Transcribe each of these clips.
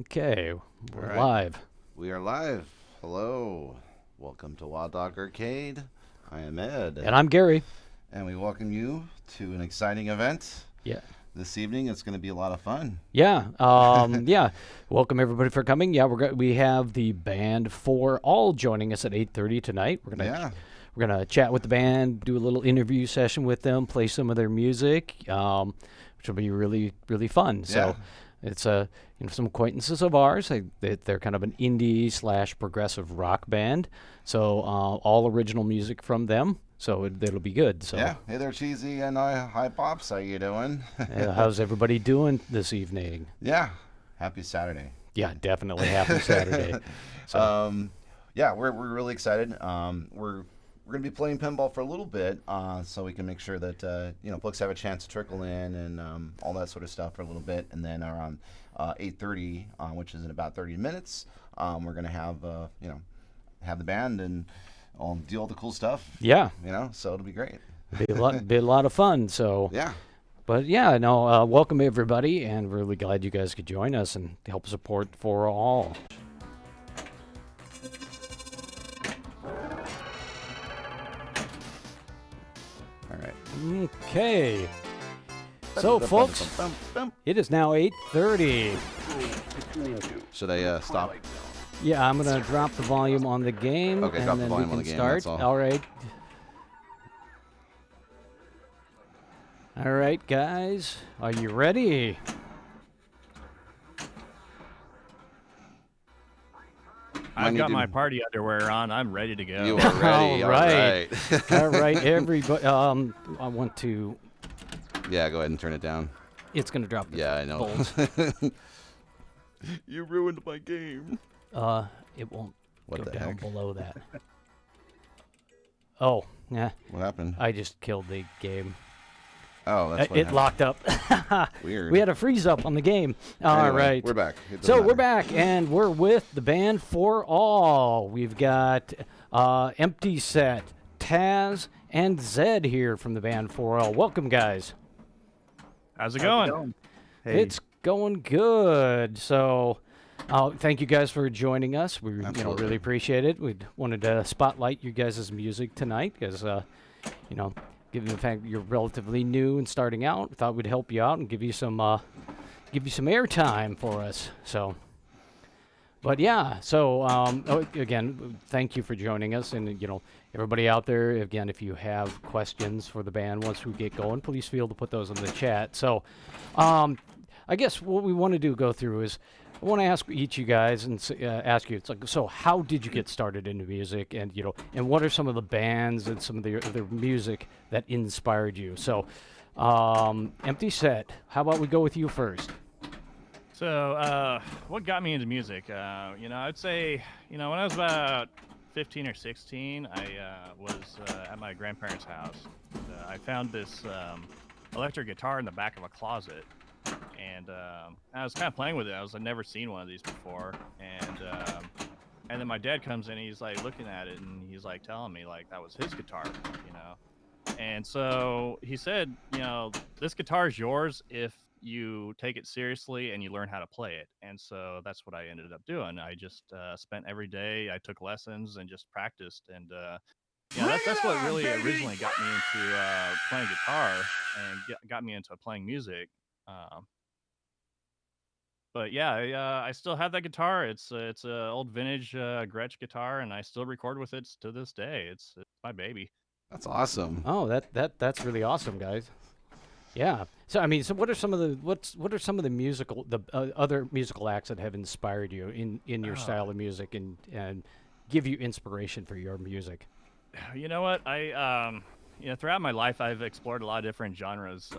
Okay, we're right. live. We are live. Hello. Welcome to Wild Dog Arcade. I am Ed. And I'm Gary. And we welcome you to an exciting event Yeah. this evening. It's going to be a lot of fun. Yeah. Yeah. Welcome everybody for coming. Yeah, we have the band for all joining us at 8:30 tonight. Yeah. We're gonna chat with the band, do a little interview session with them, play some of their music, which will be really fun. So it's some acquaintances of ours. They're kind of an indie / progressive rock band. So all original music from them. So it'll be good. So Yeah. Hey there, Cheesy and hi, Pops. How you doing? how's everybody doing this evening? Yeah. Happy Saturday. Yeah, definitely happy Saturday. So Yeah, we're really excited. We're going to be playing pinball for a little bit, so we can make sure that folks have a chance to trickle in and all that sort of stuff for a little bit, and then around 8:30, which is in about 30 minutes, we're going to have have the band and do all the cool stuff. yeah, So it'll be great. be a lot of fun. So Yeah. But yeah, no, welcome everybody, and really glad you guys could join us and help support for all. All right. Okay. So, folks, it is now 8:30. Should I stop? Yeah, I'm gonna drop the volume on the game, Okay, and drop the then volume we on can the game, start. that's all. All right. All right, guys, are you ready? I've got my party underwear on. I'm ready to go. You are ready. All right. All right, everybody. I want to. Yeah, go ahead and turn it down. It's gonna drop. The Yeah, I know. bolts. You ruined my game. It won't What go the down heck? below that. Oh, yeah. What happened? I just killed the game. Oh, that's what It happened. locked up. Weird. We had a freeze up on the game. All Anyway, right. We're back. It doesn't So we're matter. back, and we're with the band For All. We've got Empty Set, Taz, and Zed here from the band For All. Welcome, guys. How's it going? Hey. It's going good. So thank you guys for joining us. We Absolutely. really appreciate it. We wanted to spotlight you guys' music tonight because, given the fact that you're relatively new and starting out, we thought we'd help you out and give you some airtime for us. So, but yeah, so again, thank you for joining us, and everybody out there, again, if you have questions for the band once we get going, please feel to put those in the chat. So, I guess what we want to go through is I want to ask each you guys and ask you, it's like, so how did you get started into music, and and what are some of the bands and some of the music that inspired you? So, Empty Set, how about we go with you first? So, what got me into music? I'd say, when I was about 15 or 16, I was at my grandparents' house. I found this electric guitar in the back of a closet, and I was kind of playing with it. I'd never seen one of these before, and then my dad comes in, and he's like looking at it, and he's like telling me like that was his guitar, And so he said, this guitar is yours if you take it seriously and you learn how to play it. And so that's what I ended up doing. I just spent every day, I took lessons and just practiced. And that's what really originally got me into playing guitar and got me into playing music. But yeah, I still have that guitar. It's a old vintage Gretsch guitar, and I still record with it to this day. It's my baby. That's awesome. Oh, that's really awesome, guys. Yeah. So I mean, so what are some of the musical other musical acts that have inspired you in your style of music and give you inspiration for your music? You know what? Throughout my life, I've explored a lot of different genres.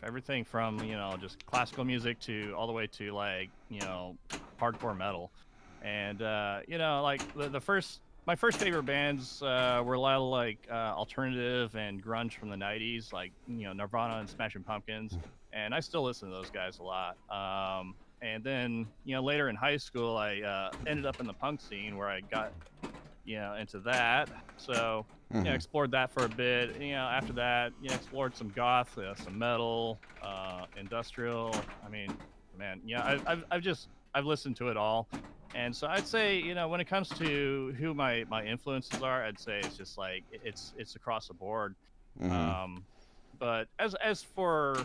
Everything from just classical music to all the way to hardcore metal. And my first favorite bands were a lot of alternative and grunge from the 90s, like Nirvana and Smashing Pumpkins, and I still listen to those guys a lot. And then later in high school, I ended up in the punk scene where I got into that. So explored that for a bit. After that, explored some goth, some metal, industrial. I mean, man, I've just I've listened to it all, and so I'd say, when it comes to who my influences are, I'd say it's just like it's across the board. Hmm. Um, but as for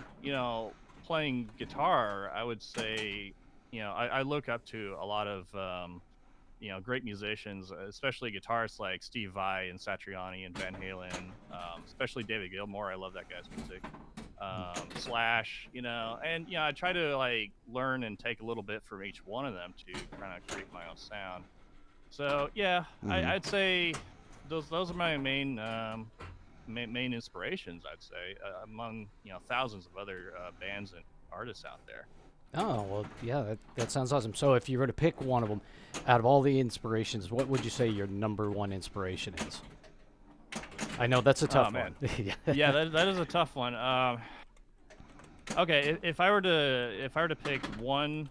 playing guitar, I would say I look up to a lot of great musicians, especially guitarists like Steve Vai and Satriani and Van Halen, especially David Gilmour. I love that guy's music. Slash, and I try to like learn and take a little bit from each one of them to kind of create my own sound. So yeah, Hmm. I'd say those are my main inspirations. I'd say among thousands of other bands and artists out there. Oh, well, yeah, that sounds awesome. So if you were to pick one of them out of all the inspirations, what would you say your number one inspiration is? I know that's a Oh tough one. man, Yeah. yeah, that is a tough one. Okay, if I were to pick one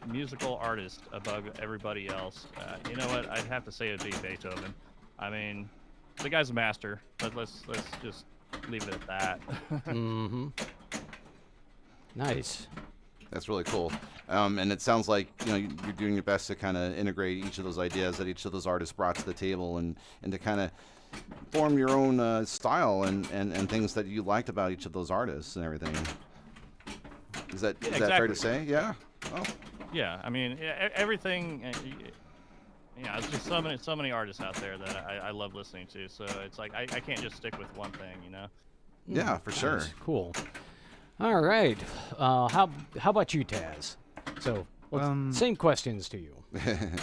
musical artist above everybody else, you know what? I'd have to say it'd be Beethoven. I mean, the guy's a master. But let's just leave it at that. Mm-hmm. Nice. That's really cool. And it sounds like you're doing your best to kind of integrate each of those ideas that each of those artists brought to the table, and to kind of form your own style and things that you liked about each of those artists and everything. Is that Yeah, is that fair to exactly. say? Yeah. Oh. Yeah, I mean, everything. Yeah, it's just so many artists out there that I love listening to. So it's like I can't just stick with one thing. Yeah, for sure. Nice. Cool. All right. How about you, Taz? So, same questions to you.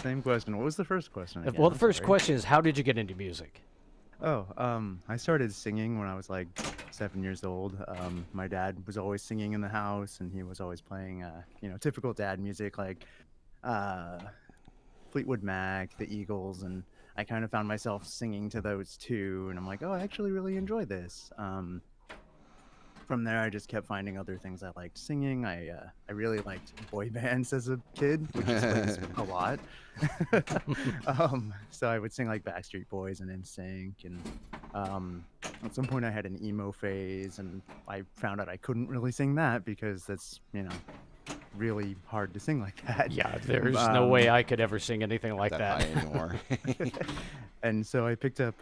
Same question. What was the first question again? Well, the I'm first sorry. question is, how did you get into music? Oh, I started singing when I was like 7 years old. My dad was always singing in the house, and he was always playing, typical dad music like uh, Fleetwood Mac, the Eagles, and I kind of found myself singing to those too. And I'm like, oh, I actually really enjoy this. From there, I just kept finding other things I liked singing. I really liked boy bands as a kid, which explains a lot. So I would sing like Backstreet Boys and NSYNC, and at some point I had an emo phase, and I found out I couldn't really sing that because that's really hard to sing like that. Yeah, there's no way Um, I could ever sing anything like That that. high anymore. and so I picked up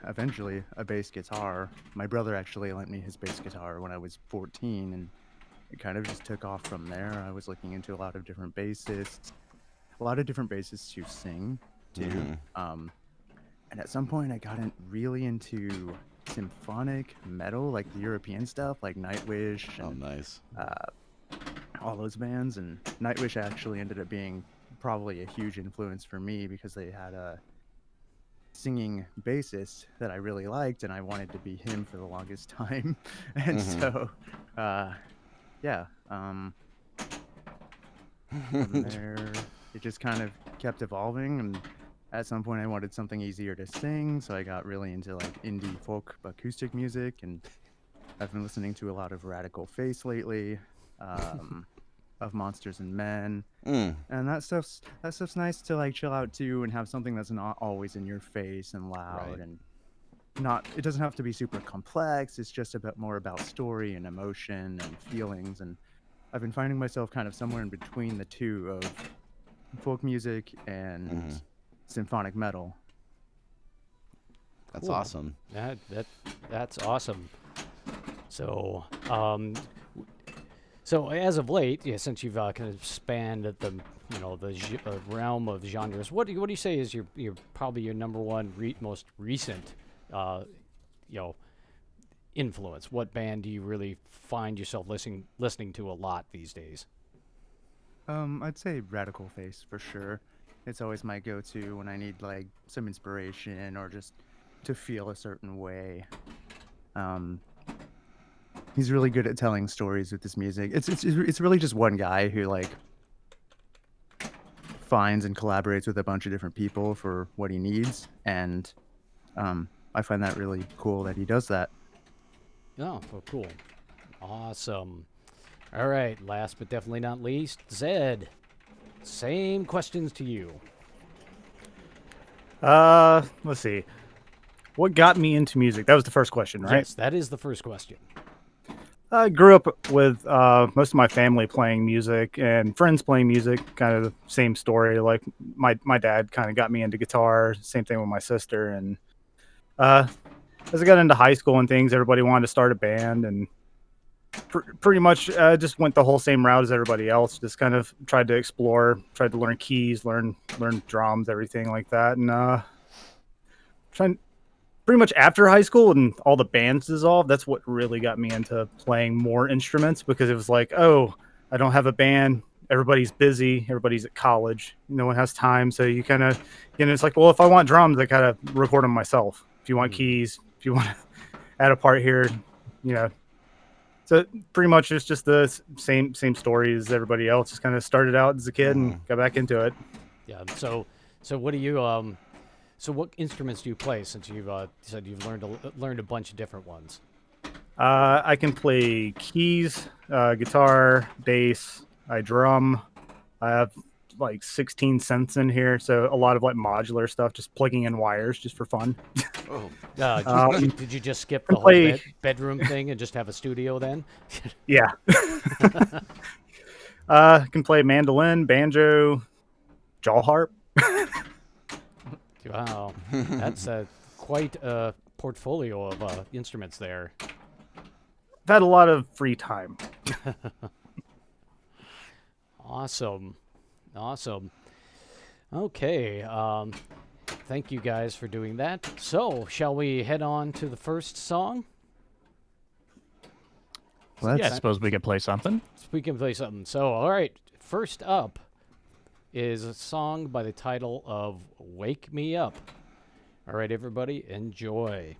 eventually a bass guitar. My brother actually lent me his bass guitar when I was 14, and it kind of just took off from there. I was looking into a lot of different bassists, to sing too. Mhm. And at some point, I got really into symphonic metal, like the European stuff, like Nightwish Oh, and nice. all those bands. And Nightwish actually ended up being probably a huge influence for me because they had a singing bassist that I really liked, and I wanted to be him for the longest time. And Mhm. so, yeah, from there, it just kind of kept evolving. And at some point, I wanted something easier to sing, so I got really into like indie folk acoustic music, and I've been listening to a lot of Radical Face lately, of Monsters and Men, Mm. and that stuff's nice to like chill out to and have something that's not always in your face and loud, Right. and not it doesn't have to be super complex. It's just more about story and emotion and feelings. And I've been finding myself kind of somewhere in between the two of folk music and Mhm. symphonic metal. That's Cool. awesome. That's awesome. So, so as of late, yeah, since you've kind of spanned the realm of genres, what do you say is your probably your number one most recent, you know, influence? What band do you really find yourself listening to a lot these days? I'd say Radical Face for sure. It's always my go-to when I need like some inspiration or just to feel a certain way. Um, he's really good at telling stories with his music. It's really just one guy who like finds and collaborates with a bunch of different people for what he needs, and I find that really cool that he does that. Oh, well, cool, awesome. All right, last but definitely not least, Zed. Same questions to you. Let's see. What got me into music? That was the first question, right? Yes, that is the first question. I grew up with most of my family playing music and friends playing music. Kind of the same story. Like my dad kind of got me into guitar. Same thing with my sister. And uh, as I got into high school and things, everybody wanted to start a band, and pretty much just went the whole same route as everybody else. Just kind of tried to explore, tried to learn keys, learn drums, everything like that, and trying pretty much after high school and all the bands dissolved, that's what really got me into playing more instruments, because it was like, oh, I don't have a band. Everybody's busy. Everybody's at college. No one has time. So you kind of, it's like, well, if I want drums, I kind of record them myself. If you want keys, if you want to add a part here, you know. So pretty much it's just the same story as everybody else. Just kind of started out as a kid and got back into it. Yeah. So what do you So what instruments do you play? Since you've said you've learned a bunch of different ones. I can play keys, guitar, bass. I drum. I have like 16 synths in here, so a lot of like modular stuff, just plugging in wires just for fun. Oh, Did you just skip the whole bedroom thing and just have a studio then? Yeah. Can play mandolin, banjo, jaw harp. Wow, that's quite a portfolio of instruments there. I've had a lot of free time. Awesome. Okay, thank you guys for doing that. So, shall we head on to the first song? Let's- Yeah, I suppose we could play something. We can play something. So, all right, first up is a song by the title of Wake Me Up. All right, everybody, enjoy.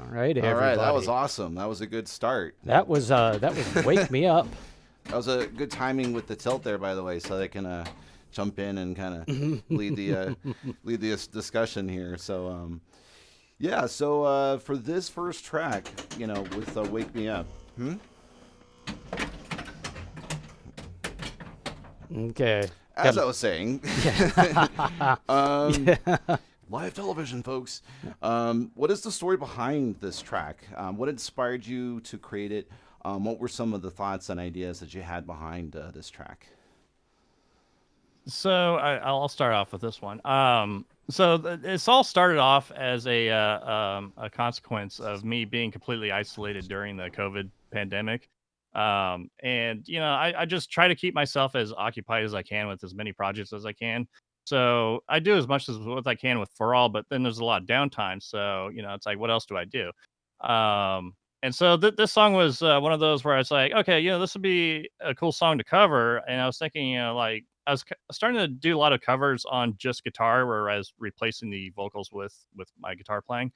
All right, All everybody. right, that was awesome. That was a good start. That was Wake Me Up. That was a good timing with the tilt there, by the way, so they can jump in and kind of lead the discussion here. So yeah. So for this first track, with "Wake Me Up." Okay. As I was saying, live television, folks. What is the story behind this track? What inspired you to create it? What were some of the thoughts and ideas that you had behind this track? So I'll start off with this one. It's all started off as a consequence of me being completely isolated during the COVID pandemic. And I just try to keep myself as occupied as I can with as many projects as I can. So I do as much as what I can with For All, but then there's a lot of downtime. So it's like, what else do I do? And so this song was one of those where I was like, okay, this would be a cool song to cover. And I was thinking, like I was starting to do a lot of covers on just guitar, where I was replacing the vocals with my guitar playing.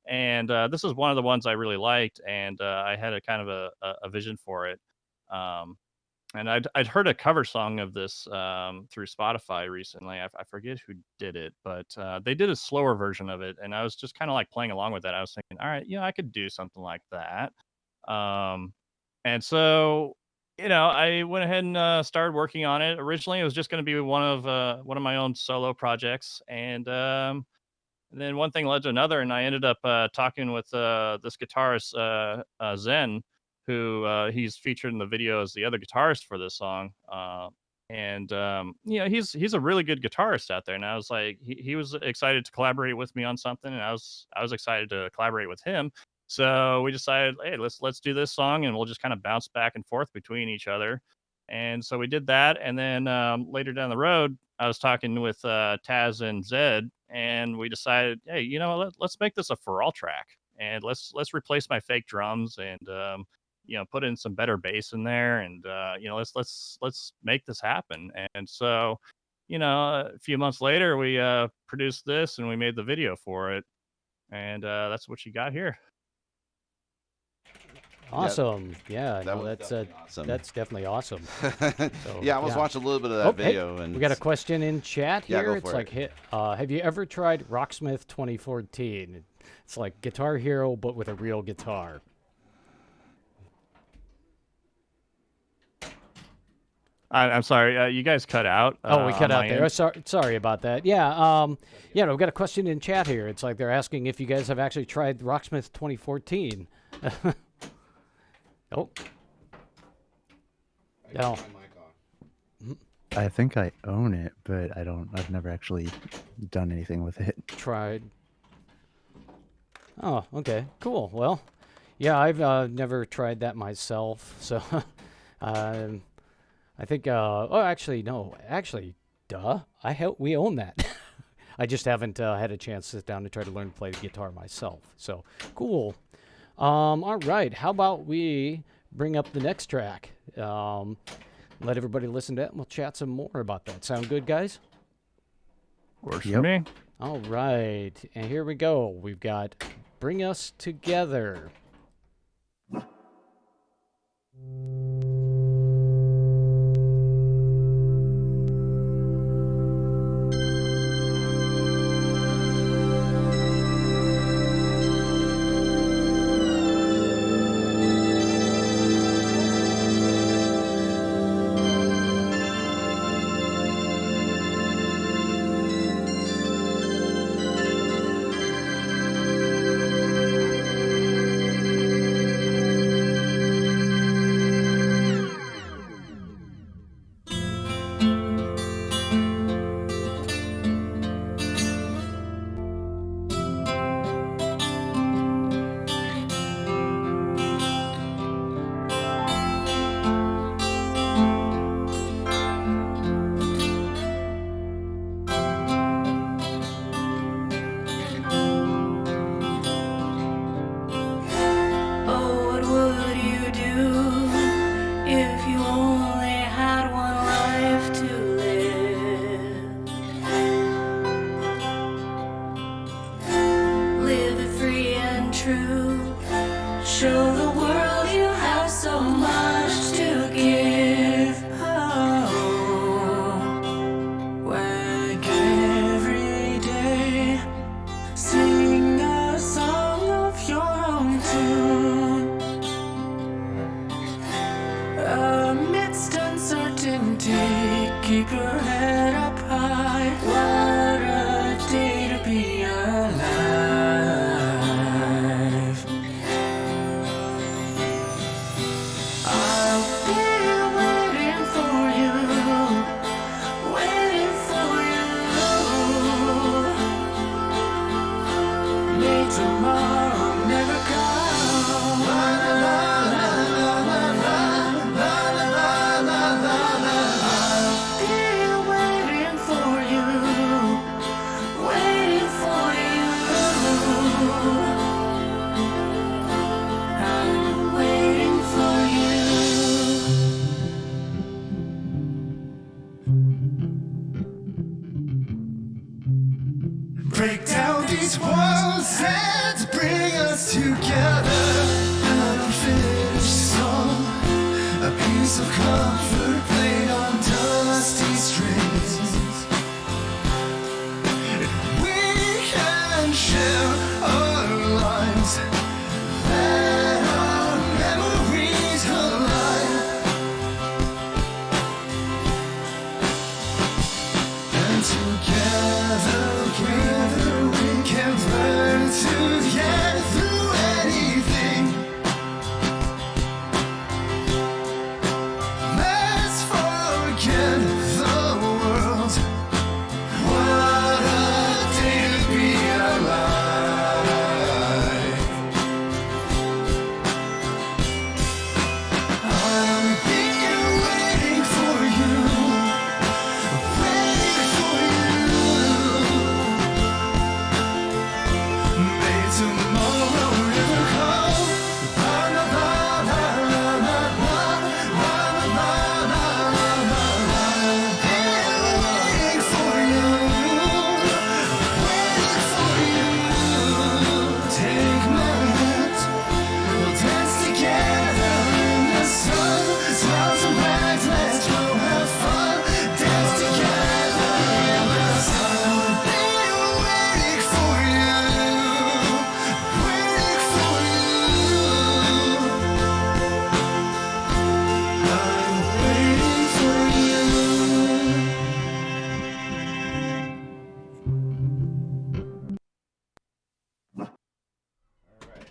And this is one of the ones I really liked, and I had a kind of a vision for it. Um, and I'd heard a cover song of this through Spotify recently. I forget who did it, but they did a slower version of it, and I was just kind of like playing along with that. I was thinking, all right, I could do something like that. Um, and so, I went ahead and started working on it. Originally, it was just going to be one of my own solo projects, and then one thing led to another, and I ended up talking with this guitarist, Zen, who he's featured in the video as the other guitarist for this song. He's a really good guitarist out there. And I was like, he was excited to collaborate with me on something, and I was excited to collaborate with him. So we decided, hey, let's do this song, and we'll just kind of bounce back and forth between each other. And so we did that, and then later down the road, I was talking with Taz and Zed, and we decided, hey, let's make this a For All track, and let's replace my fake drums, and put in some better bass in there, and let's make this happen. And so, a few months later, we produced this, and we made the video for it, and that's what you got here. Awesome. Yeah, no, was that's definitely awesome. that's definitely awesome. So, Yeah, I was watching a little bit of that Oh, video, hey, and we got a question in chat Yeah, here. go It's for like, it. have you ever tried Rocksmith 2014? It's like Guitar Hero, but with a real guitar. I'm sorry, you guys cut out. Oh, we cut on out my there. end. Sorry about that. Yeah, no, we've got a question in chat here. It's like they're asking if you guys have actually tried Rocksmith 2014. Oh. No. I think I own it, but I've never actually done anything with it. Tried. Oh, okay. Cool. Well, yeah, I've never tried that myself. So, I think, oh, actually, no. Actually, duh. We own that. I just haven't had a chance to sit down and try to learn to play the guitar myself. So, cool. All right. How about we bring up the next track? Let everybody listen to it, and we'll chat some more about that. Sound good, guys? Works for Yep. me. All right. And here we go. We've got Bring Us Together. keep your head up high. What a day to be alive. I'll be waiting for you, waiting for you. May tomorrow never come. La la la la la la la la la la la. I'll be waiting for you, waiting for you. I'm waiting for you. Break down these walls and bring us together. An unfinished song, a piece of comfort played on dusty strings. We can share our lives, let our memories alive. And together we can learn to get through anything. Let's forget the world. What a day to be alive. I'll be waiting for you, waiting for you. May tomorrow never come. La la la la la la la la la la la la. Waiting for you, waiting for you. Take my hand, we'll dance together in the sun. Smiles and bags, let's go have fun. Dance together in the sun. I'll be waiting for you, waiting for you. I'm waiting for you. All right.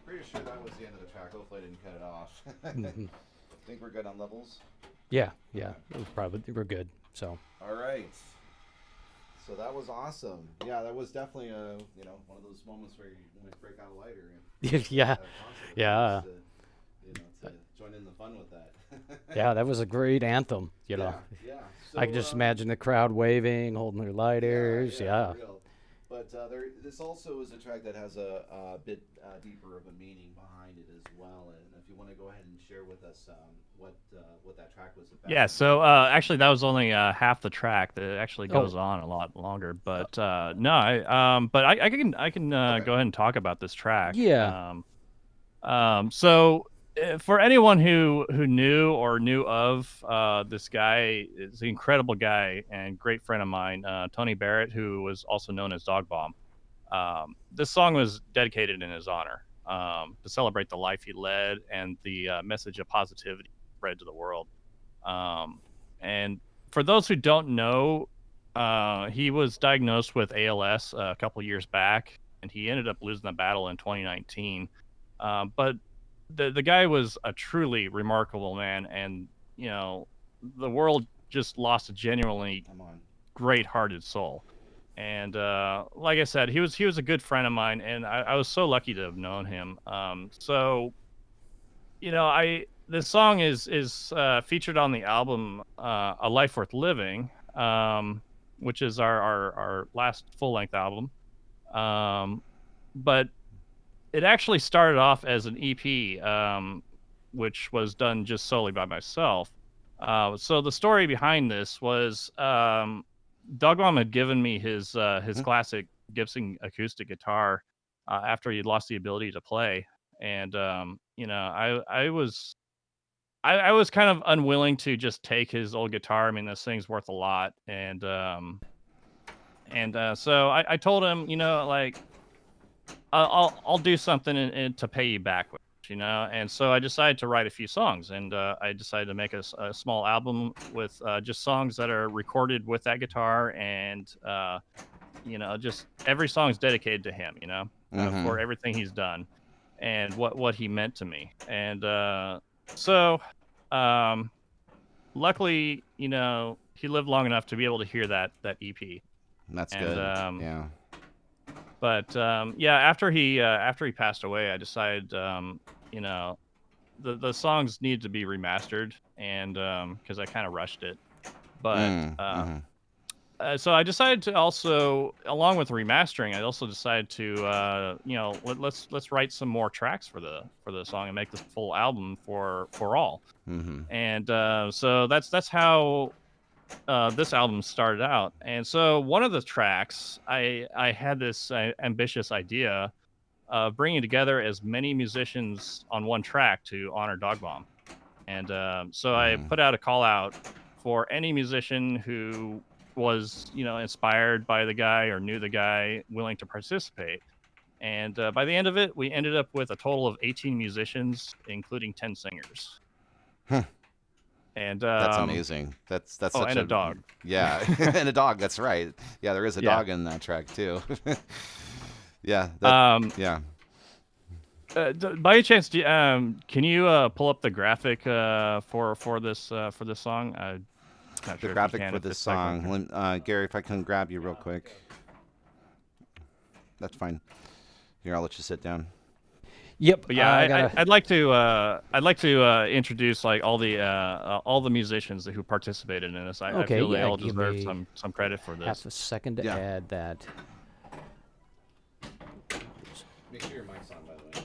Pretty sure that was the end of the track. Hopefully I didn't cut it off. Mhm. Think we're good on levels? Yeah, yeah. It was probably we're good. So All right. So that was awesome. Yeah, that was definitely one of those moments where you want to break out a lighter and yeah, have a concert. yeah, To join in the fun with that. yeah. That was a great anthem. You know, Yeah. I can just imagine the crowd waving, holding their lighters. Yeah. for real. But this also is a track that has a bit deeper of a meaning behind it as well. And if you want to go ahead and share with us what that track was about. Yeah, so actually that was only half the track. That actually Oh. goes on a lot longer. But no, but I can Okay. go ahead and talk about this track. Yeah. So for anyone who knew or knew of this guy, is an incredible guy and great friend of mine, Tony Barrett, who was also known as Dog Bomb. This song was dedicated in his honor, to celebrate the life he led and the message of positivity spread to the world. And for those who don't know, he was diagnosed with ALS a couple years back, and he ended up losing the battle in 2019. But the guy was a truly remarkable man, and the world just lost a genuinely Come on. great-hearted soul. And like I said, he was a good friend of mine, and I was so lucky to have known him. So this song is featured on the album A Life Worth Living, which is our last full-length album. But it actually started off as an EP, which was done just solely by myself. So the story behind this was Doug Mom had given me his classic Gibson acoustic guitar after he'd lost the ability to play, and I was kind of unwilling to just take his old guitar. I mean, this thing's worth a lot, and so I told him, like, I'll do something to pay you back with, you know. And so I decided to write a few songs, and I decided to make a small album with just songs that are recorded with that guitar, and you know, just every song is dedicated to him, you know, for everything he's done and what he meant to me. And so, luckily, you know, he lived long enough to be able to hear that EP. That's And good. Yeah. but yeah, after he passed away, I decided, you know, the songs need to be remastered, and because I kind of rushed it. But so I decided to also, along with remastering, I also decided to, you know, let's write some more tracks for the song and make this full album for all. And so that's how this album started out. And so one of the tracks, I had this ambitious idea of bringing together as many musicians on one track to honor Dog Bomb. And so I put out a call out for any musician who was, you know, inspired by the guy or knew the guy, willing to participate. And by the end of it, we ended up with a total of 18 musicians, including 10 singers. And That's amazing. That's oh, such and a dog. Yeah, and a dog. That's right. Yeah, there is a Yeah. dog in that track too. Yeah. Yeah. By any chance, can you pull up the graphic for this song? Not The sure if you graphic can, for if this it's like song. Gary, if I can grab you real quick. That's fine. Here, I'll let you sit down. Yep. But yeah, I gotta, I'd like to introduce like all the musicians who participated in this. I Okay, feel they yeah, all give deserve me some credit for this. half a second to Yeah. add that. Make sure your mic's on, by the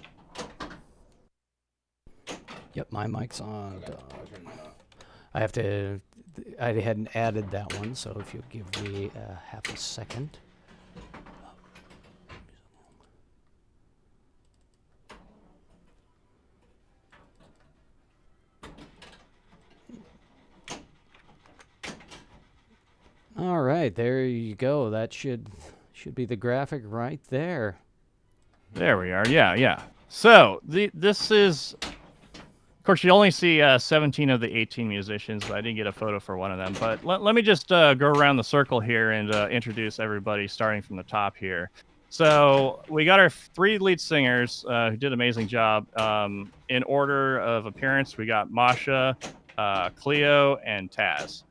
way. Yep, my mic's on. Okay, I'll turn mine off. I have to. I hadn't added that one, so if you'll give me half a second. All right, there you go. That should be the graphic right there. There we are. Yeah. So this is, of course, you only see 17 of the 18 musicians, but I didn't get a photo for one of them. But let me just go around the circle here and introduce everybody, starting from the top here. So we got our 3 lead singers who did an amazing job. In order of appearance, we got Masha, Cleo, and Taz.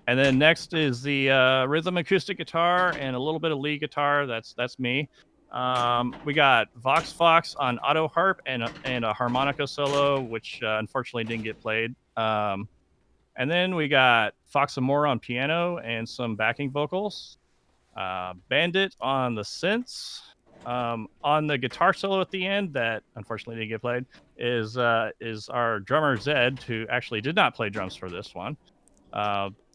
And then next is the rhythm acoustic guitar and a little bit of lead guitar. That's me. We got Vox Fox on auto harp and a harmonica solo, which unfortunately didn't get played. And then we got Fox Amore on piano and some backing vocals. Bandit on the synths. On the guitar solo at the end that unfortunately didn't get played is our drummer Zed, who actually did not play drums for this one.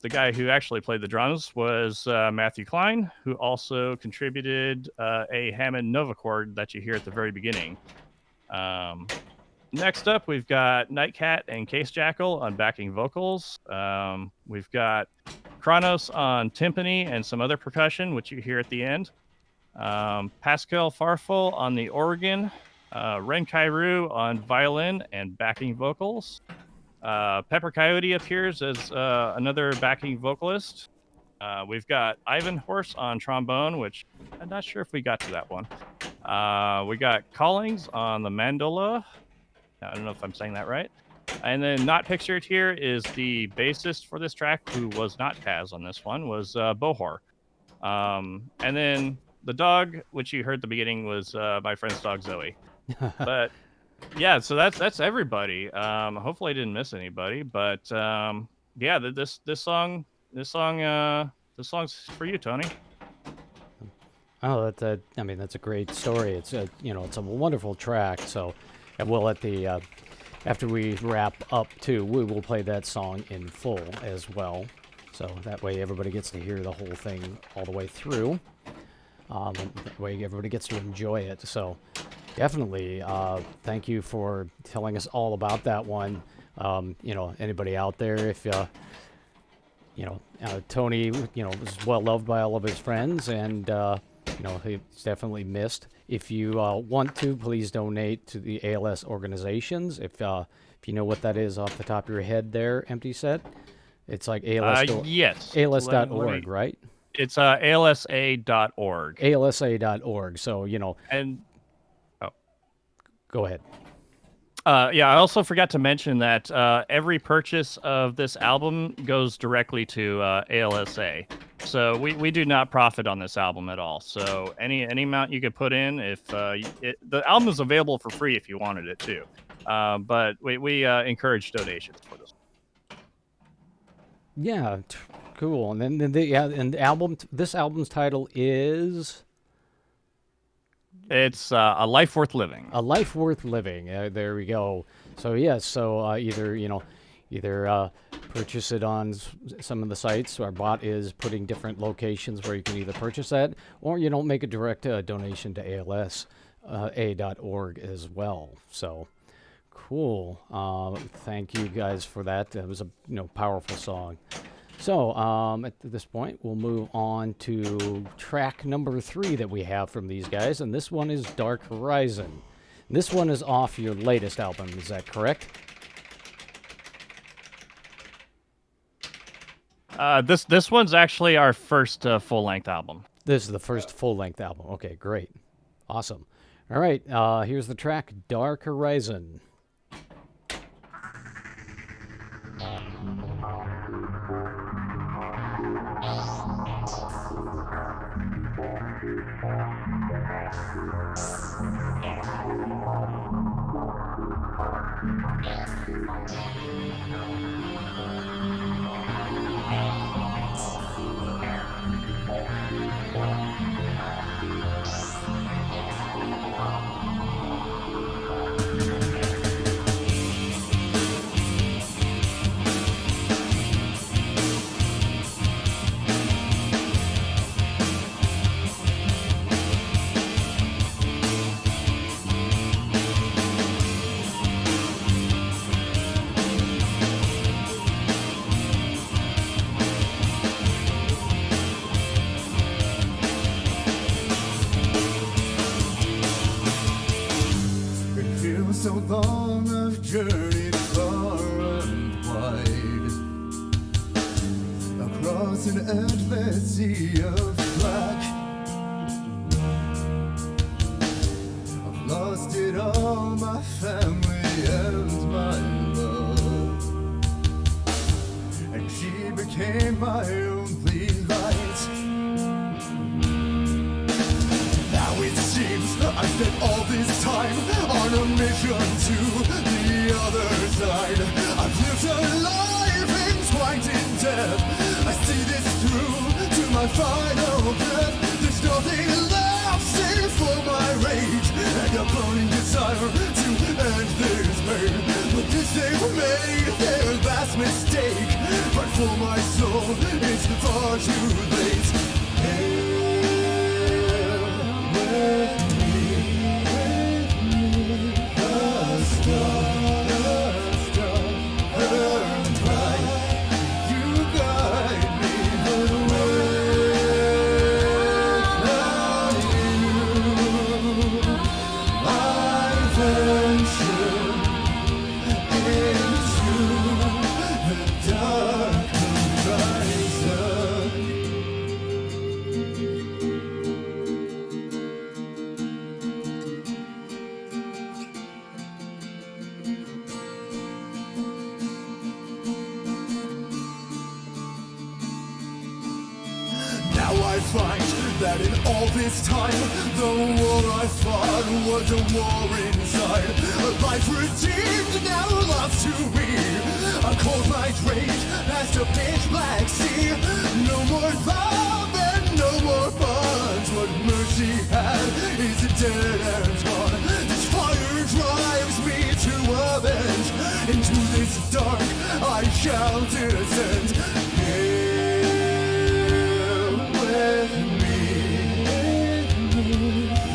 The guy who actually played the drums was Matthew Klein, who also contributed a Hammond Nova chord that you hear at the very beginning. Next up, we've got Nightcat and Case Jackal on backing vocals. We've got Kronos on timpani and some other percussion, which you hear at the end. Pascal Farfel on the organ. Ren Kairu on violin and backing vocals. Pepper Coyote appears as another backing vocalist. We've got Ivan Horse on trombone, which I'm not sure if we got to that one. We got Collings on the mandola. I don't know if I'm saying that right. And then not pictured here is the bassist for this track, who was not Taz on this one, was Bohor. And then the dog, which you heard at the beginning, was my friend's dog Zoe. But yeah, so that's everybody. Hopefully I didn't miss anybody, but yeah, this song's for you, Tony. Oh, I mean, that's a great story. It's a wonderful track. So, and we'll at the after we wrap up too, we will play that song in full as well. So that way everybody gets to hear the whole thing all the way through. That way everybody gets to enjoy it. So definitely, thank you for telling us all about that one. Anybody out there, if Tony, was well loved by all of his friends, and he's definitely missed. If you want to, please donate to the ALS organizations. If you know what that is off the top of your head there, Empty Set. It's like ALS. Yes. ALS.org, right? It's alsa.org. ALSA.org. So, And go ahead. yeah, I also forgot to mention that every purchase of this album goes directly to ALSA. So we do not profit on this album at all. So any amount you could put in, if the album is available for free if you wanted it too. But we encourage donations for this. Yeah, cool. And then and the album. This album's title is It's A Life Worth Living. A Life Worth Living. There we go. So yes, so either purchase it on some of the sites. Our bot is putting different locations where you can either purchase that, or make a direct donation to ALSA.org as well. So cool. Thank you guys for that. It was a powerful song. So at this point, we'll move on to track number 3 that we have from these guys, and this one is Dark Horizon. This one is off your latest album, is that correct? This one's actually our first full-length album. This is the first full-length album. Okay, great. Awesome. All right, here's the track, Dark Horizon. So long I've journeyed far and wide, across an endless sea of black. I've lost it all, my family and my love, and she became my only light. Now it seems I spent all this time on a mission to the other side. I've lived a life entwined in death. I see this through to my final breath. There's nothing left save for my rage and a burning desire to end this pain. But this they've made their last mistake. But for my soul, it's far too late. Now I find that in all this time, the war I fought was a war inside. A life redeemed, now lost to me. A cold night rage past a pitch black sea. No more love and no more bonds. What mercy had is dead and gone. This fire drives me to avenge. Into this dark I shall descend. With me,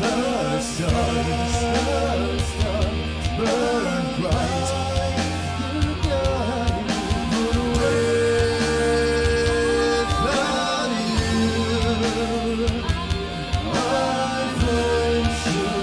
the stars burn bright. Without you, I venture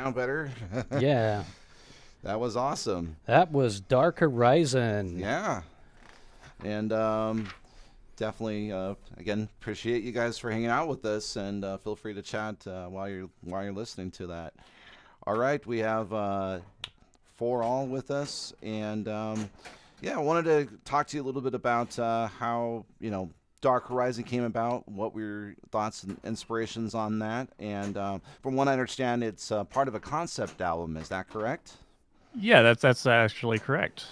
now better? Yeah, That was awesome. that was Dark Horizon. Yeah. And definitely, again, appreciate you guys for hanging out with us, and feel free to chat while you're listening to that. All right, we have four all with us, and yeah, I wanted to talk to you a little bit about how Dark Horizon came about, what were your thoughts and inspirations on that, and from what I understand, it's part of a concept album. Is that correct? Yeah, that's actually correct.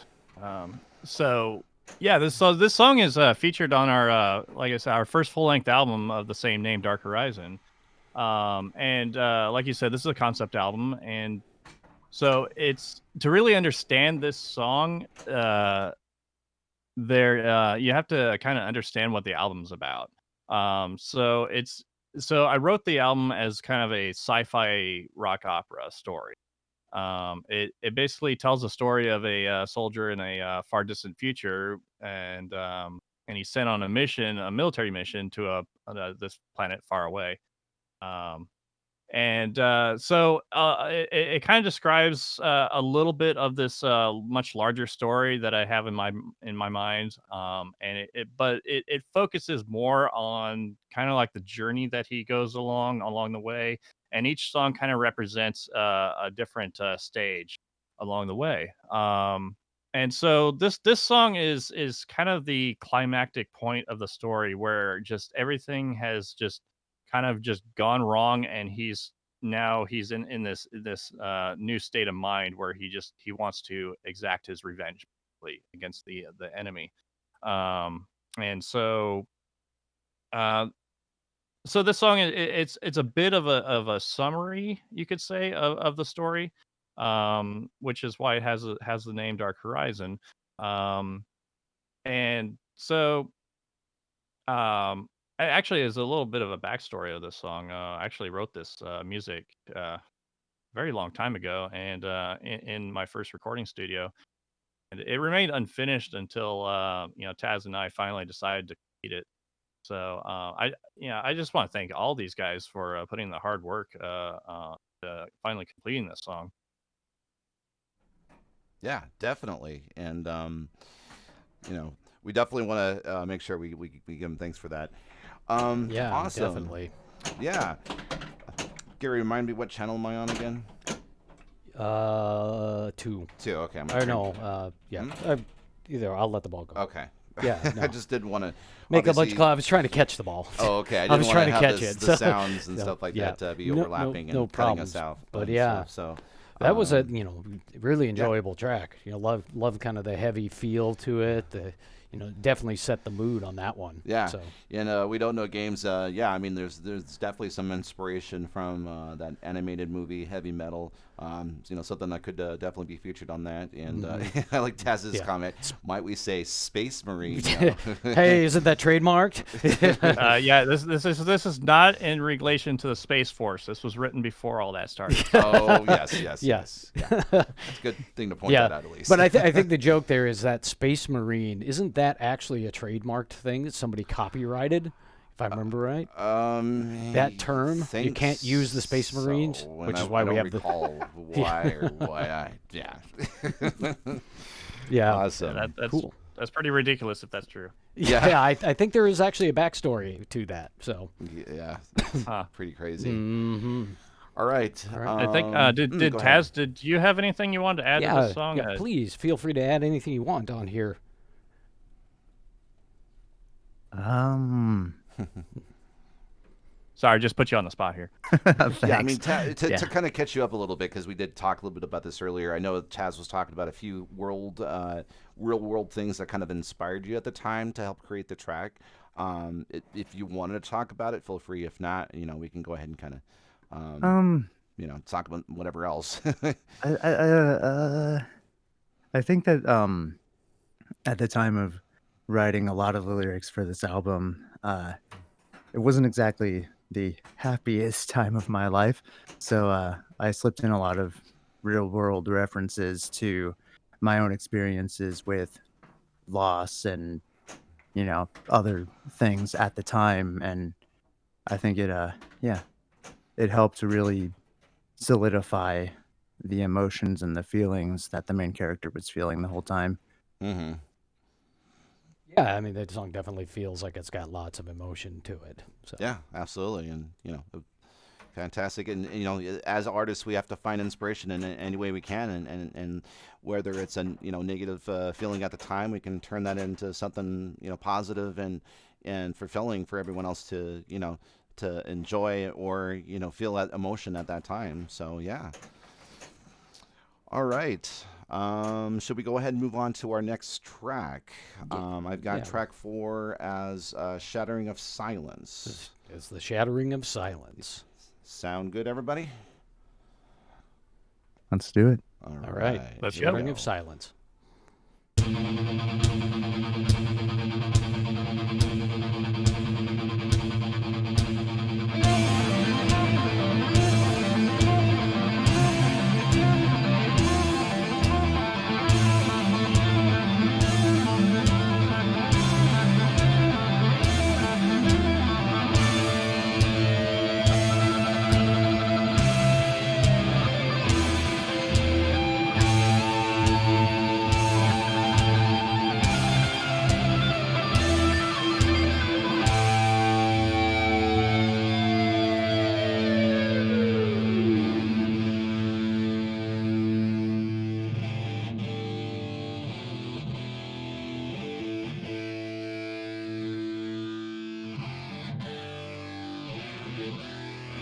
So yeah, this song is featured on our like I said, our first full length album of the same name, Dark Horizon. And like you said, this is a concept album, and so it's to really understand this song. You have to kind of understand what the album's about. So I wrote the album as kind of a sci-fi rock opera story. It basically tells a story of a soldier in a far distant future, and he's sent on a mission, a military mission to this planet far away. Um, it kind of describes a little bit of this much larger story that I have in my mind. But it focuses more on kind of like the journey that he goes along the way, and each song kind of represents a different stage along the way. And so this song is kind of the climactic point of the story, where just everything has just kind of just gone wrong, and he's in this new state of mind where he wants to exact his revenge against the enemy. Um and so uh so this song, it's a bit of a summary, you could say, of the story, which is why it has the name Dark Horizon. Um and so um actually, is a little bit of a backstory of this song. I actually wrote this music very long time ago, and in my first recording studio, and it remained unfinished until Taz and I finally decided to complete it. So I just want to thank all these guys for putting the hard work to finally completing this song. Yeah, definitely. And we definitely want to make sure we give them thanks for that. Yeah, Awesome. definitely. Yeah. Gary, remind me, what channel am I on again? 2. Two. Okay. I'm Or gonna no, yeah. Either I'll let the ball go. Okay. Yeah, I no. just didn't want to Make a bunch of calls. I was trying to catch the ball. Oh, okay. I I didn't was want trying to to have catch it. the so- sounds and no, stuff like yeah. that be No- overlapping no and cutting problems. us out. But and yeah. stuff, so That was a um, really enjoyable track. Love kind of the heavy feel to it. Definitely set the mood on that one. Yeah, So and we don't know games. Yeah, I mean, there's definitely some inspiration from that animated movie Heavy Metal. Something that could definitely be featured on that. And I like Taz's Yeah. comment. Might we say Space Marine? hey, isn't that trademarked? Yeah, this is not in relation to the Space Force. This was written before all that started. Oh yes. Yeah. It's a good thing to point yeah, that out at least. but I think the joke there is that Space Marine, isn't that actually a trademarked thing that somebody copyrighted? If I remember right, that term, you can't use the Space Marines, so, which and is why I we don't have the recall why or why. Yeah. yeah. Awesome. That's Cool. That's pretty ridiculous if that's true. Yeah, I think there is actually a backstory to that. So, Yeah. Huh. Pretty crazy. mhm. All right. All right. I think did go ahead. Taz, did you have anything you wanted to add to this song? yeah, please feel free to add anything you want on here. Sorry, just put you on the spot here. Yeah, I mean, Thanks. to Yeah. kind of catch you up a little bit, because we did talk a little bit about this earlier. I know Chaz was talking about a few real world things that kind of inspired you at the time to help create the track. If you wanted to talk about it, feel free. If not, we can go ahead and kind of, talk about whatever else. I think that at the time of writing a lot of the lyrics for this album, it wasn't exactly the happiest time of my life. So I slipped in a lot of real world references to my own experiences with loss and other things at the time, and I think it helped to really solidify the emotions and the feelings that the main character was feeling the whole time. Mm-hmm. Yeah, I mean that song definitely feels like it's got lots of emotion to it. So Yeah, absolutely, and fantastic. And as artists, we have to find inspiration in any way we can, and whether it's a negative feeling at the time, we can turn that into something positive and fulfilling for everyone else to to enjoy or feel that emotion at that time. So yeah. All right. Should we go ahead and move on to our next track? I've got yeah. track 4 as Shattering of Silence. it's the shattering of silence. Sound good, everybody? Let's do it. All right. Let's go. Shattering of silence.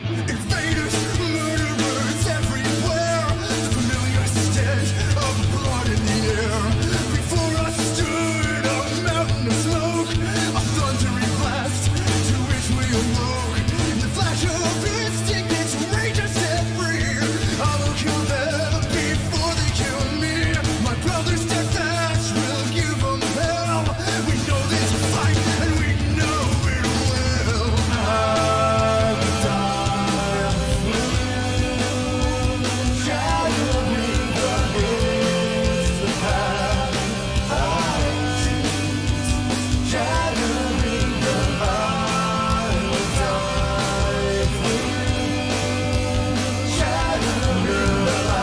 Invaders, murderers everywhere. The familiar stench of blood in the air. Before us stood a mountain of smoke, a thundering blast to which we awoke. The flash of instinct, its rage is set free. I will kill them before they kill me. My brother's steadfast will give them hell. We know this fight and we know it will. I will die. Shattering the hills, the path I choose. Shattering the I will die for you. Shattering the I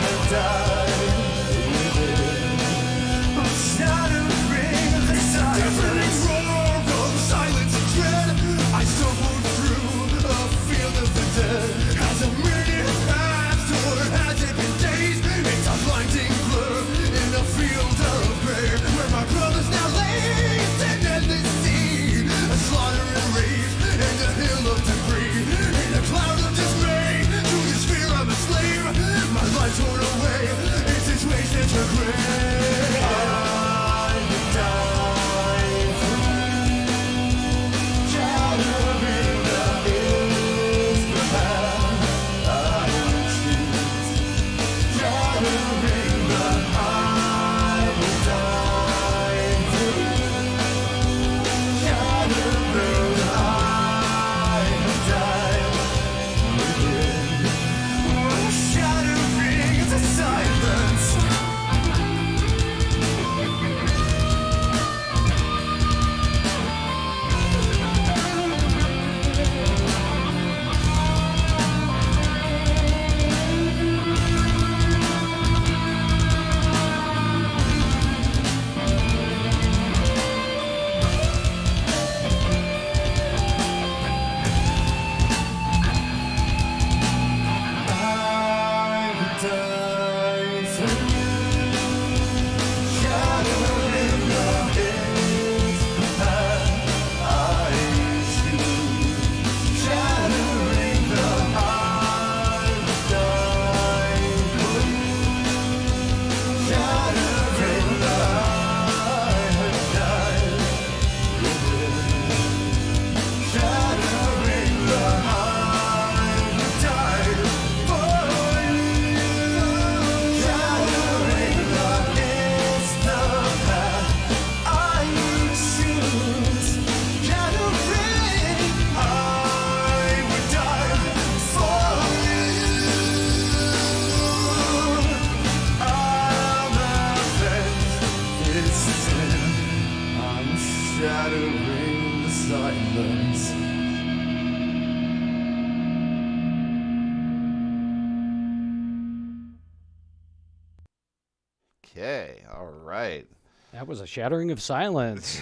have died within. Shattering the silence. Roar of silence and dread. I stumbled through a field of the dead. Has a minute passed or has it been days? It's a blinding blur in a field of gray, where my brothers now lay an endless sea. A slaughter and rage and a hill of debris. In a cloud of dismay, to this fear I'm a slave. My life torn away, it's its wasted to grave. I will die for you. Shattering the hills, the path I choose. Shattering the I will die for you. Shattering the I have died within. Shattering the silence. I will die for you. Shattering the hills, the path I choose. Shattering the I will die for you. Shattering the I have died within. Shattering the I will die for you. Shattering the is the path I choose. Shattering I would die for you. I'm affected, it's sin. I'm shattering the silence. Okay, all right. That was a shattering of silence.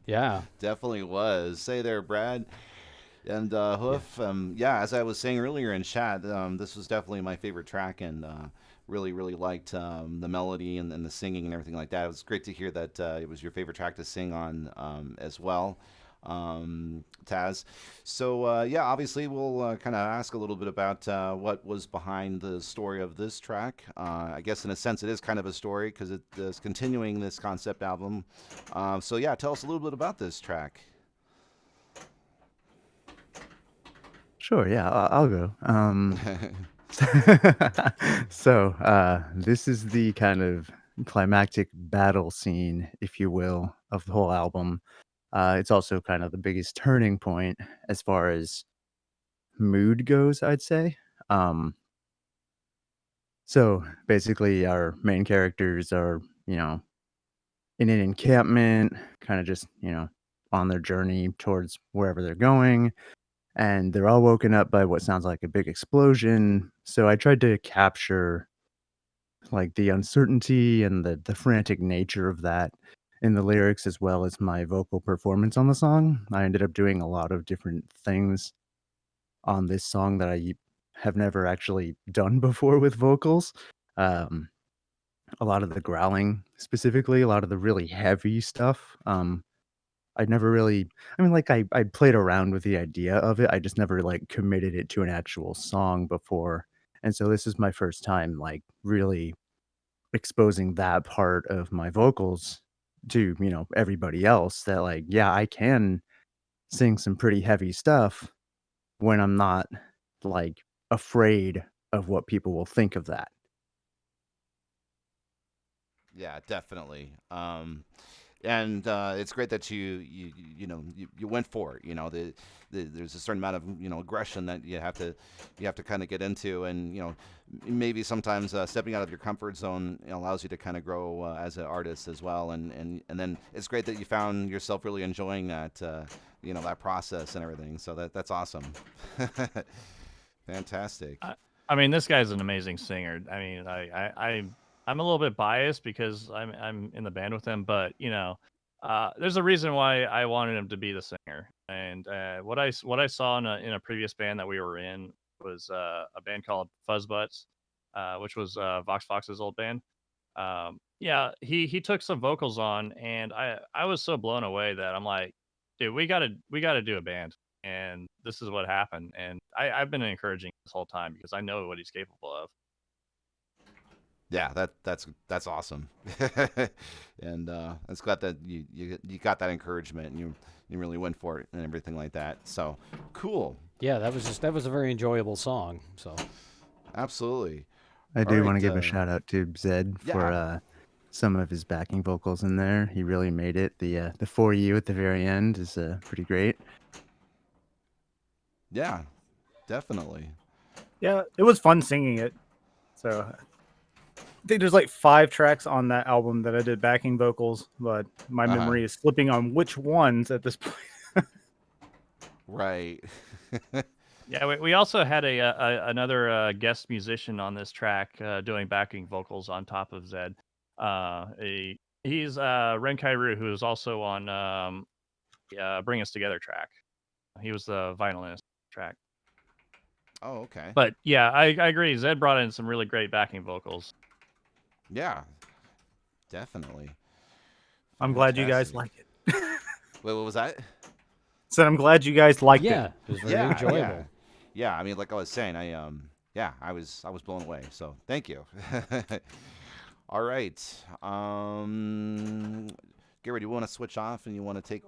Yeah. Definitely was. Say there, Brad. And Yeah. Hoof, yeah, as I was saying earlier in chat, this was definitely my favorite track, and really, really liked the melody and the singing and everything like that. It was great to hear that it was your favorite track to sing on as well, Taz. So yeah, obviously we'll kind of ask a little bit about what was behind the story of this track. I guess in a sense it is kind of a story because it is continuing this concept album. So yeah, tell us a little bit about this track. Sure, yeah, I'll go. So, this is the kind of climactic battle scene, if you will, of the whole album. It's also kind of the biggest turning point as far as mood goes, I'd say. Um, so basically, our main characters are, you know, in an encampment, kind of just, on their journey towards wherever they're going. And they're all woken up by what sounds like a big explosion. So I tried to capture like the uncertainty and the frantic nature of that in the lyrics as well as my vocal performance on the song. I ended up doing a lot of different things on this song that I have never actually done before with vocals. Um, a lot of the growling specifically, a lot of the really heavy stuff. I'd never really I mean, like, I played around with the idea of it, I just never, like, committed it to an actual song before, and so this is my first time, like, really exposing that part of my vocals to, everybody else that, like, yeah, I can sing some pretty heavy stuff when I'm not, like, afraid of what people will think of that. Yeah, definitely. And it's great that you went for it. There's a certain amount of aggression that you have to kind of get into, and maybe sometimes stepping out of your comfort zone allows you to kind of grow as an artist as well. And then it's great that you found yourself really enjoying that that process and everything. So that's awesome. Fantastic. I mean, this guy's an amazing singer. I mean, I'm a little bit biased because I'm in the band with him, but there's a reason why I wanted him to be the singer. And what I saw in a previous band that we were in was a band called Fuzzbutts, which was Vox Fox's old band. Yeah, he took some vocals on, and I was so blown away that I'm like, dude, we gotta do a band, and this is what happened. And I've been encouraging this whole time because I know what he's capable of. Yeah, that's awesome, and it's glad that you got that encouragement and you really went for it and everything like that. So cool, Yeah, that was a very enjoyable song. So absolutely. I All do right, wanna give a shout out to Zed for, yeah, some of his backing vocals in there. He really made it. The "For You" at the very end is, pretty great. yeah, definitely. Yeah, it was fun singing it. So I think there's like 5 tracks on that album that I did backing vocals, but my Uh huh. memory is slipping on which ones at this point. Right. Yeah, we also had another guest musician on this track doing backing vocals on top of Zed. He's Ren Kairu, who is also on Bring Us Together track. He was the violinist track. Oh, okay. But yeah, I agree. Zed brought in some really great backing vocals. Yeah, definitely. I'm glad you guys Fantastic. like it. Wait, what was that? So I'm glad you guys liked it. yeah, it was very Yeah, yeah, enjoyable. yeah. I mean, like I was saying, yeah, I was blown away. So thank you. All right. Gary, do you want to switch off and you want to take?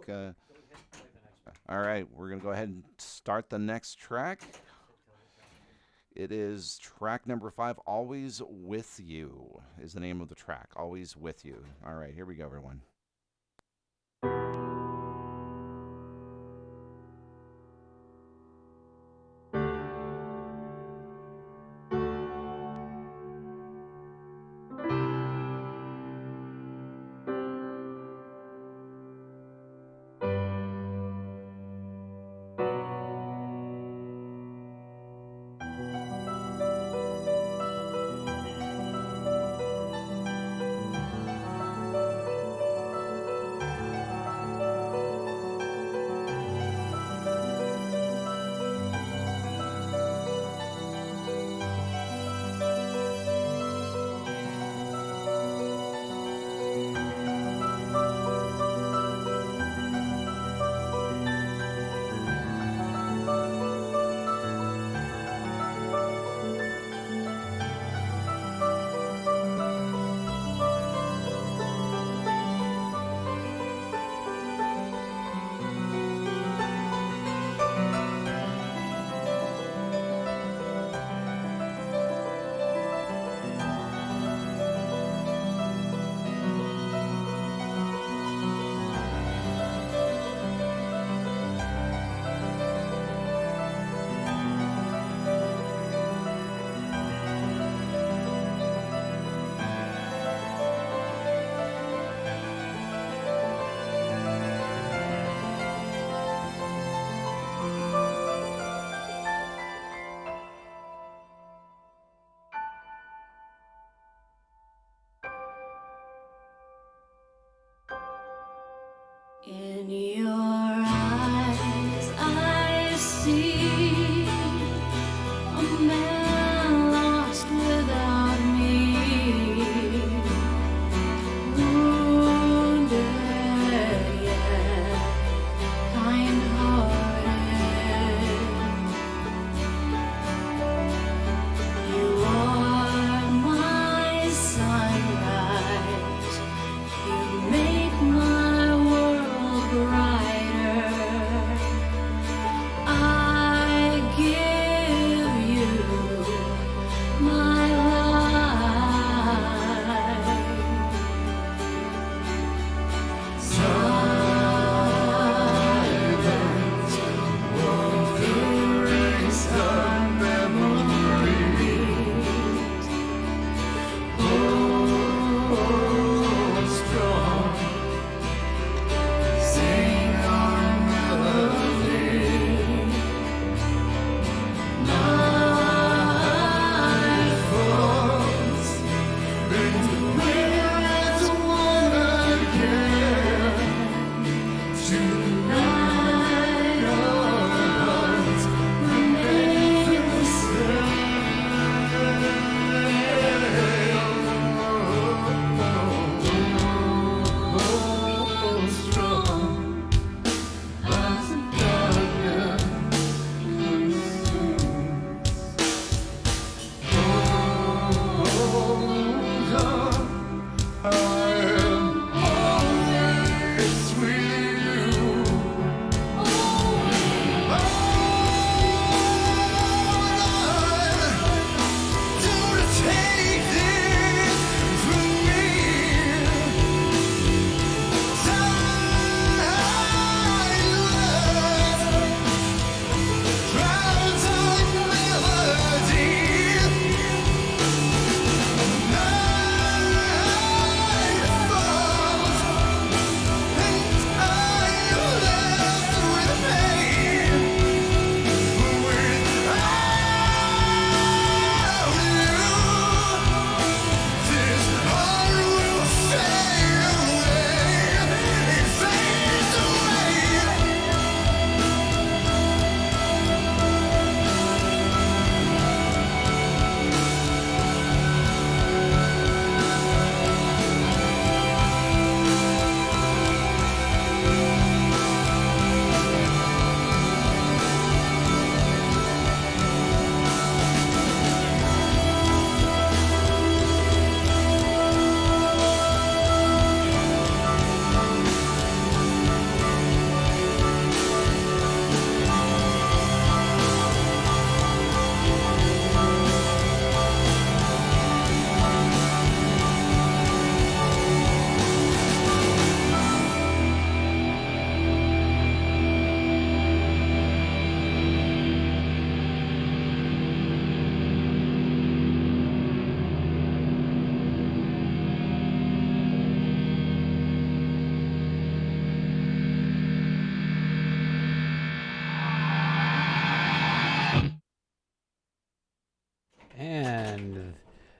All right, we're gonna go ahead and start the next track. It is track number 5. Always with you is the name of the track. Always with you. All right, here we go, everyone.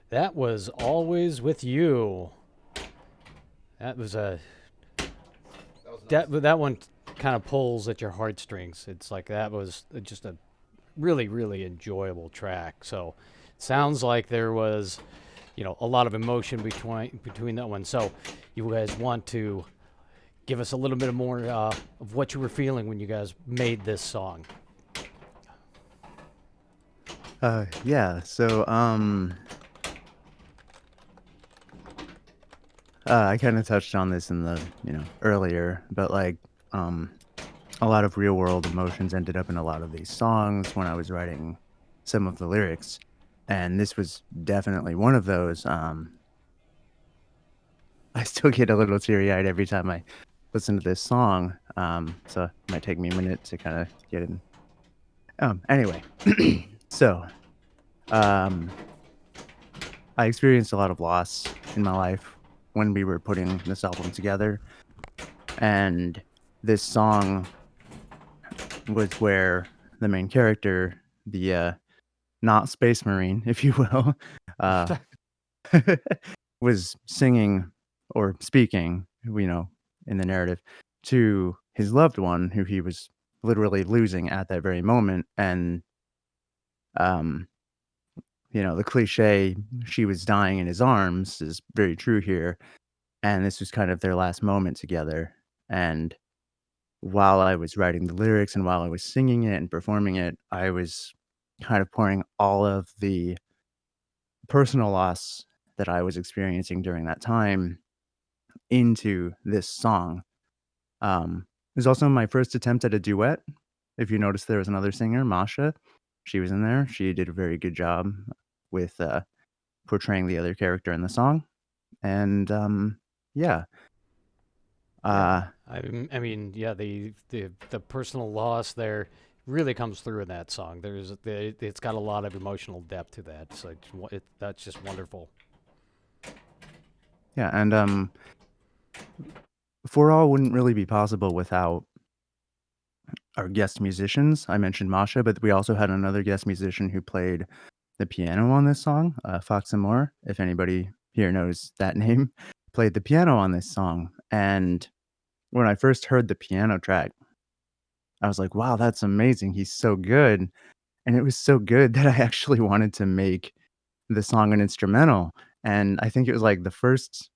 That was Always With You. That was a That was nice. that one kind of pulls at your heartstrings. It's like that was just a really really enjoyable track. So sounds like there was, a lot of emotion between that one. So you guys want to give us a little bit more of what you were feeling when you guys made this song? Yeah. So I kind of touched on this in the earlier, but like um a lot of real world emotions ended up in a lot of these songs when I was writing some of the lyrics, and this was definitely one of those. I still get a little teary eyed every time I listen to this song. So it might take me a minute to kind of get in. Anyway, so um, I experienced a lot of loss in my life when we were putting this album together, and this song was where the main character, the not space marine, if you will, uh, was singing or speaking, in the narrative, to his loved one who he was literally losing at that very moment. And, um, the cliche, she was dying in his arms, is very true here. And this was kind of their last moment together. And while I was writing the lyrics and while I was singing it and performing it, I was kind of pouring all of the personal loss that I was experiencing during that time into this song. It was also my first attempt at a duet. If you notice, there was another singer, Masha. She was in there. She did a very good job with portraying the other character in the song. And yeah, Yeah, uh, I mean, yeah, the personal loss there really comes through in that song. It's got a lot of emotional depth to that. So that's just wonderful. yeah, and For All wouldn't really be possible without our guest musicians. I mentioned Masha, but we also had another guest musician who played the piano on this song, Fox and Moore. If anybody here knows that name, played the piano on this song. And when I first heard the piano track, I was like, wow, that's amazing. He's so good. And it was so good that I actually wanted to make the song an instrumental. And I think it was like the first,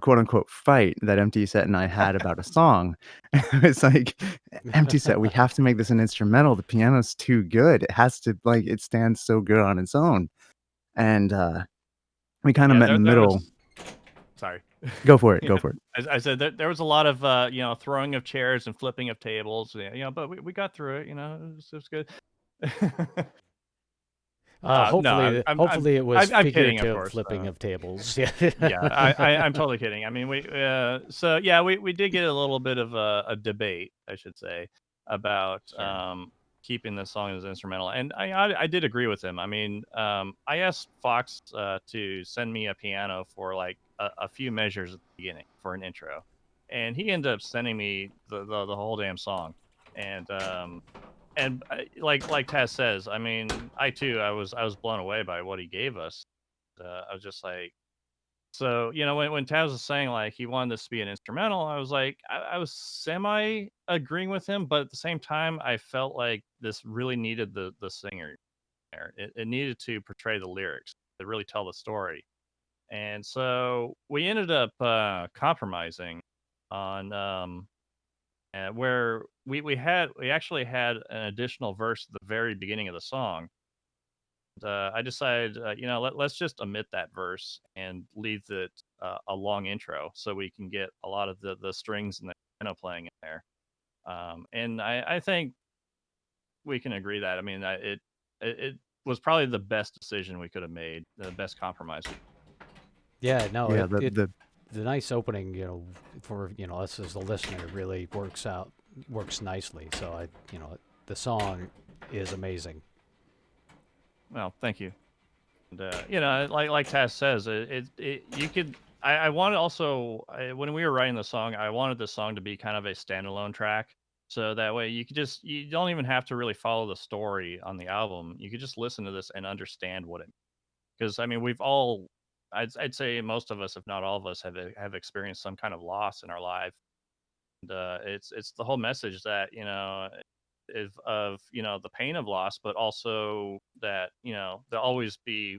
quote unquote fight that Empty Set and I had about a song. It's like, Empty Set, we have to make this an instrumental. The piano's too good. It has to, like, it stands so good on its own. And we kind of Yeah, met in the there middle. was. Sorry. Go for it. Yeah, Go for it. I said there was a lot of throwing of chairs and flipping of tables. Yeah, but we got through it. It was good. No, Hopefully it was I'm kidding, of figurative course. flipping of tables. Yeah. Yeah, I'm totally kidding. I mean, we did get a little bit of a debate, I should say, about Sure. keeping this song as instrumental, and I did agree with him. I mean, I asked Fox to send me a piano for like a few measures at the beginning for an intro, and he ended up sending me the whole damn song, and like Taz says, I mean, I was blown away by what he gave us. I was just like, so, when Taz was saying like he wanted this to be an instrumental, I was like, I was semi agreeing with him, but at the same time, I felt like this really needed the singer there. It needed to portray the lyrics to really tell the story, and so we ended up compromising on where we actually had an additional verse at the very beginning of the song. I decided, let's just omit that verse and leave it a long intro so we can get a lot of the strings and the piano playing in there. And I think we can agree that. I mean, it was probably the best decision we could have made, the best compromise. Yeah, no, Yeah, it the nice opening, for us as the listener really works nicely. So the song is amazing. Well, thank you. And like Taz says, you could. I wanted also when we were writing the song, I wanted the song to be kind of a standalone track, so that way you don't even have to really follow the story on the album. You could just listen to this and understand what it. because I mean we've all, I'd say most of us, if not all of us, have experienced some kind of loss in our life. And it's the whole message that of the pain of loss, but also that they'll always be,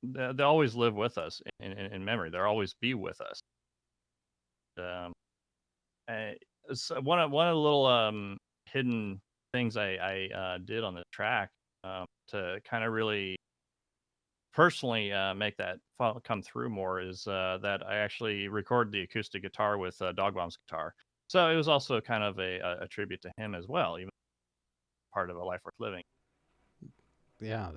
they'll always live with us in memory. They'll always be with us. Um, so one of the little hidden things I did on the track, to kind of really personally make that come through more is that I actually recorded the acoustic guitar with Dog Bomb's guitar. So it was also kind of a tribute to him as well, even part of A Life Worth Living. Yeah,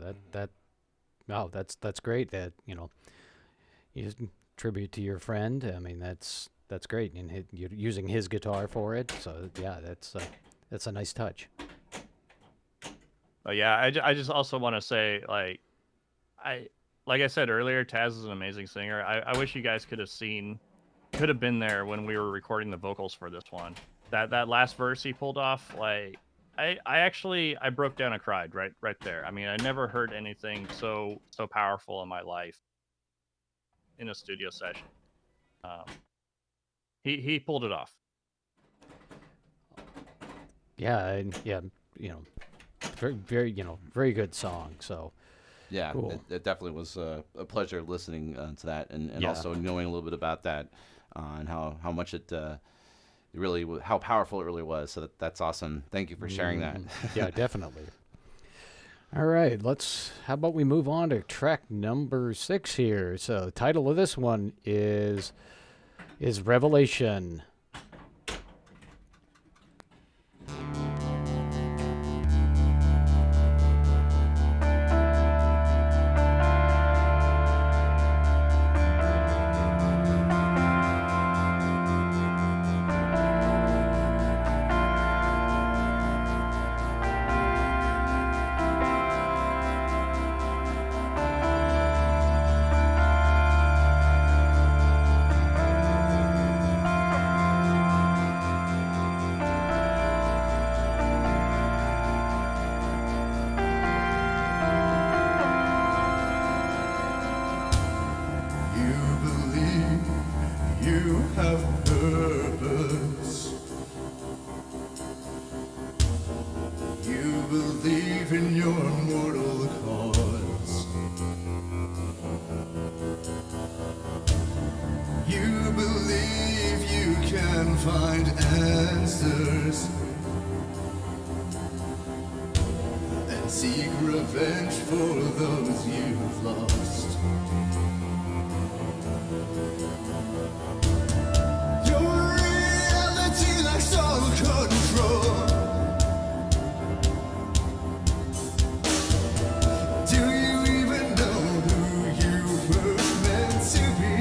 wow, that's great. That you tribute to your friend. I mean, that's great, and you're using his guitar for it. So yeah, that's a nice touch. But yeah, I just also want to say, like I said earlier, Taz is an amazing singer. I wish you guys could have been there when we were recording the vocals for this one. That last verse he pulled off, like I broke down and cried right there. I mean, I never heard anything so powerful in my life in a studio session. He pulled it off. Yeah, and yeah, very very very good song. So Yeah, cool. it definitely was a pleasure listening to that, and Yeah. also knowing a little bit about that, and how much it really how powerful it really was. So that's awesome. Thank you for sharing that. Yeah, definitely. All right, how about we move on to track number 6 here. So the title of this one is Revelation. You believe you have purpose. You believe in your mortal cause. You believe you can find answers and seek revenge for those you've lost. Your reality lacks all control. Do you even know who you were meant to be?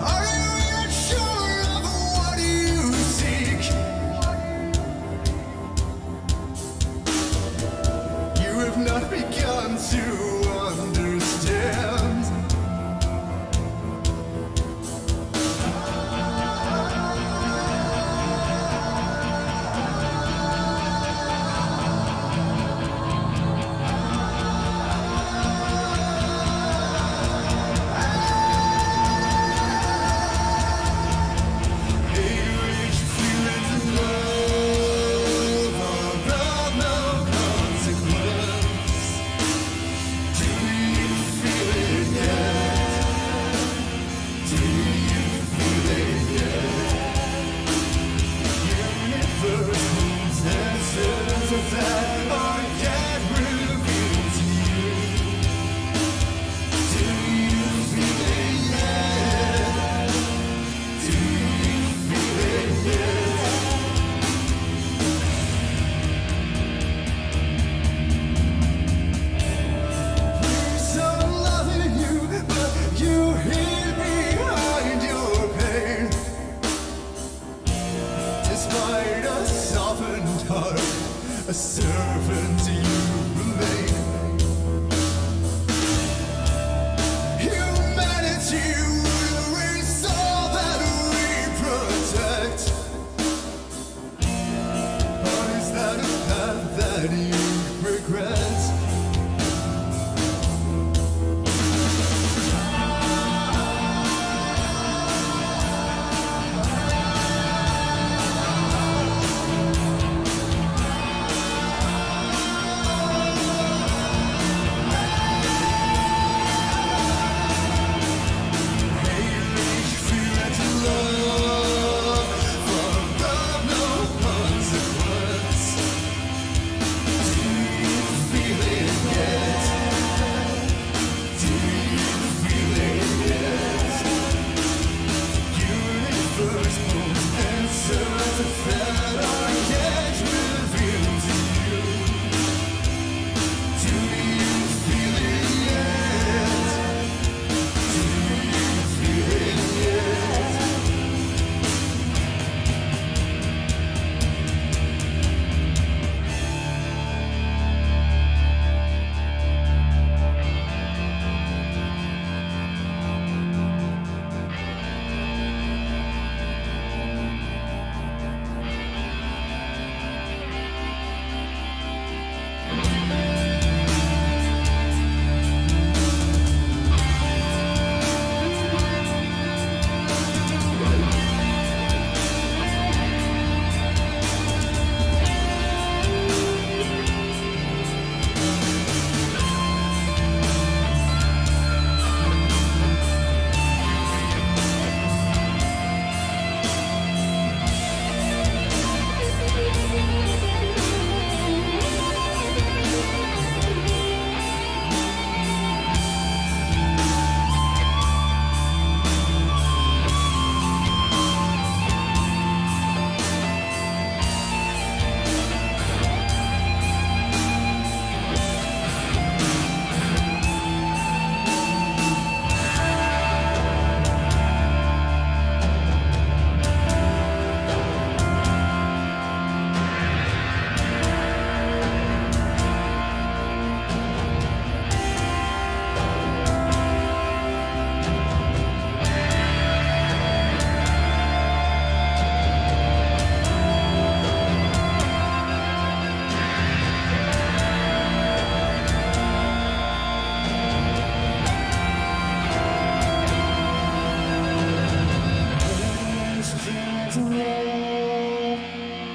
Are you even sure of what you seek? You have not begun to understand. Despite a softened heart, a servant you remain. Humanity will erase all that we protect. But is that a path that you regret?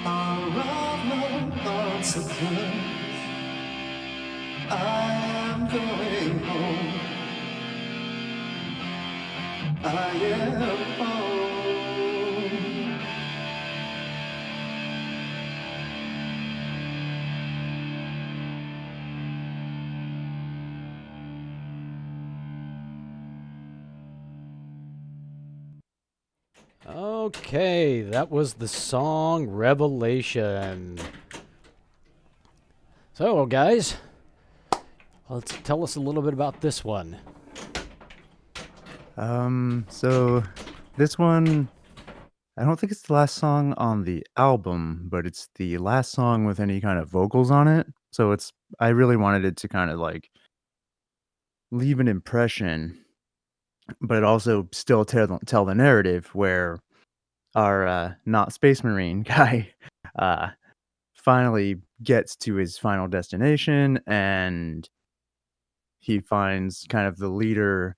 all of my thoughts are clear. I am going home. I am home. Okay, that was the song Revelation. So, guys, let's tell us a little bit about this one. So this one, I don't think it's the last song on the album, but it's the last song with any kind of vocals on it. So I really wanted it to kind of like leave an impression, but also still tell the narrative where our not Space Marine guy uh, finally gets to his final destination, and he finds kind of the leader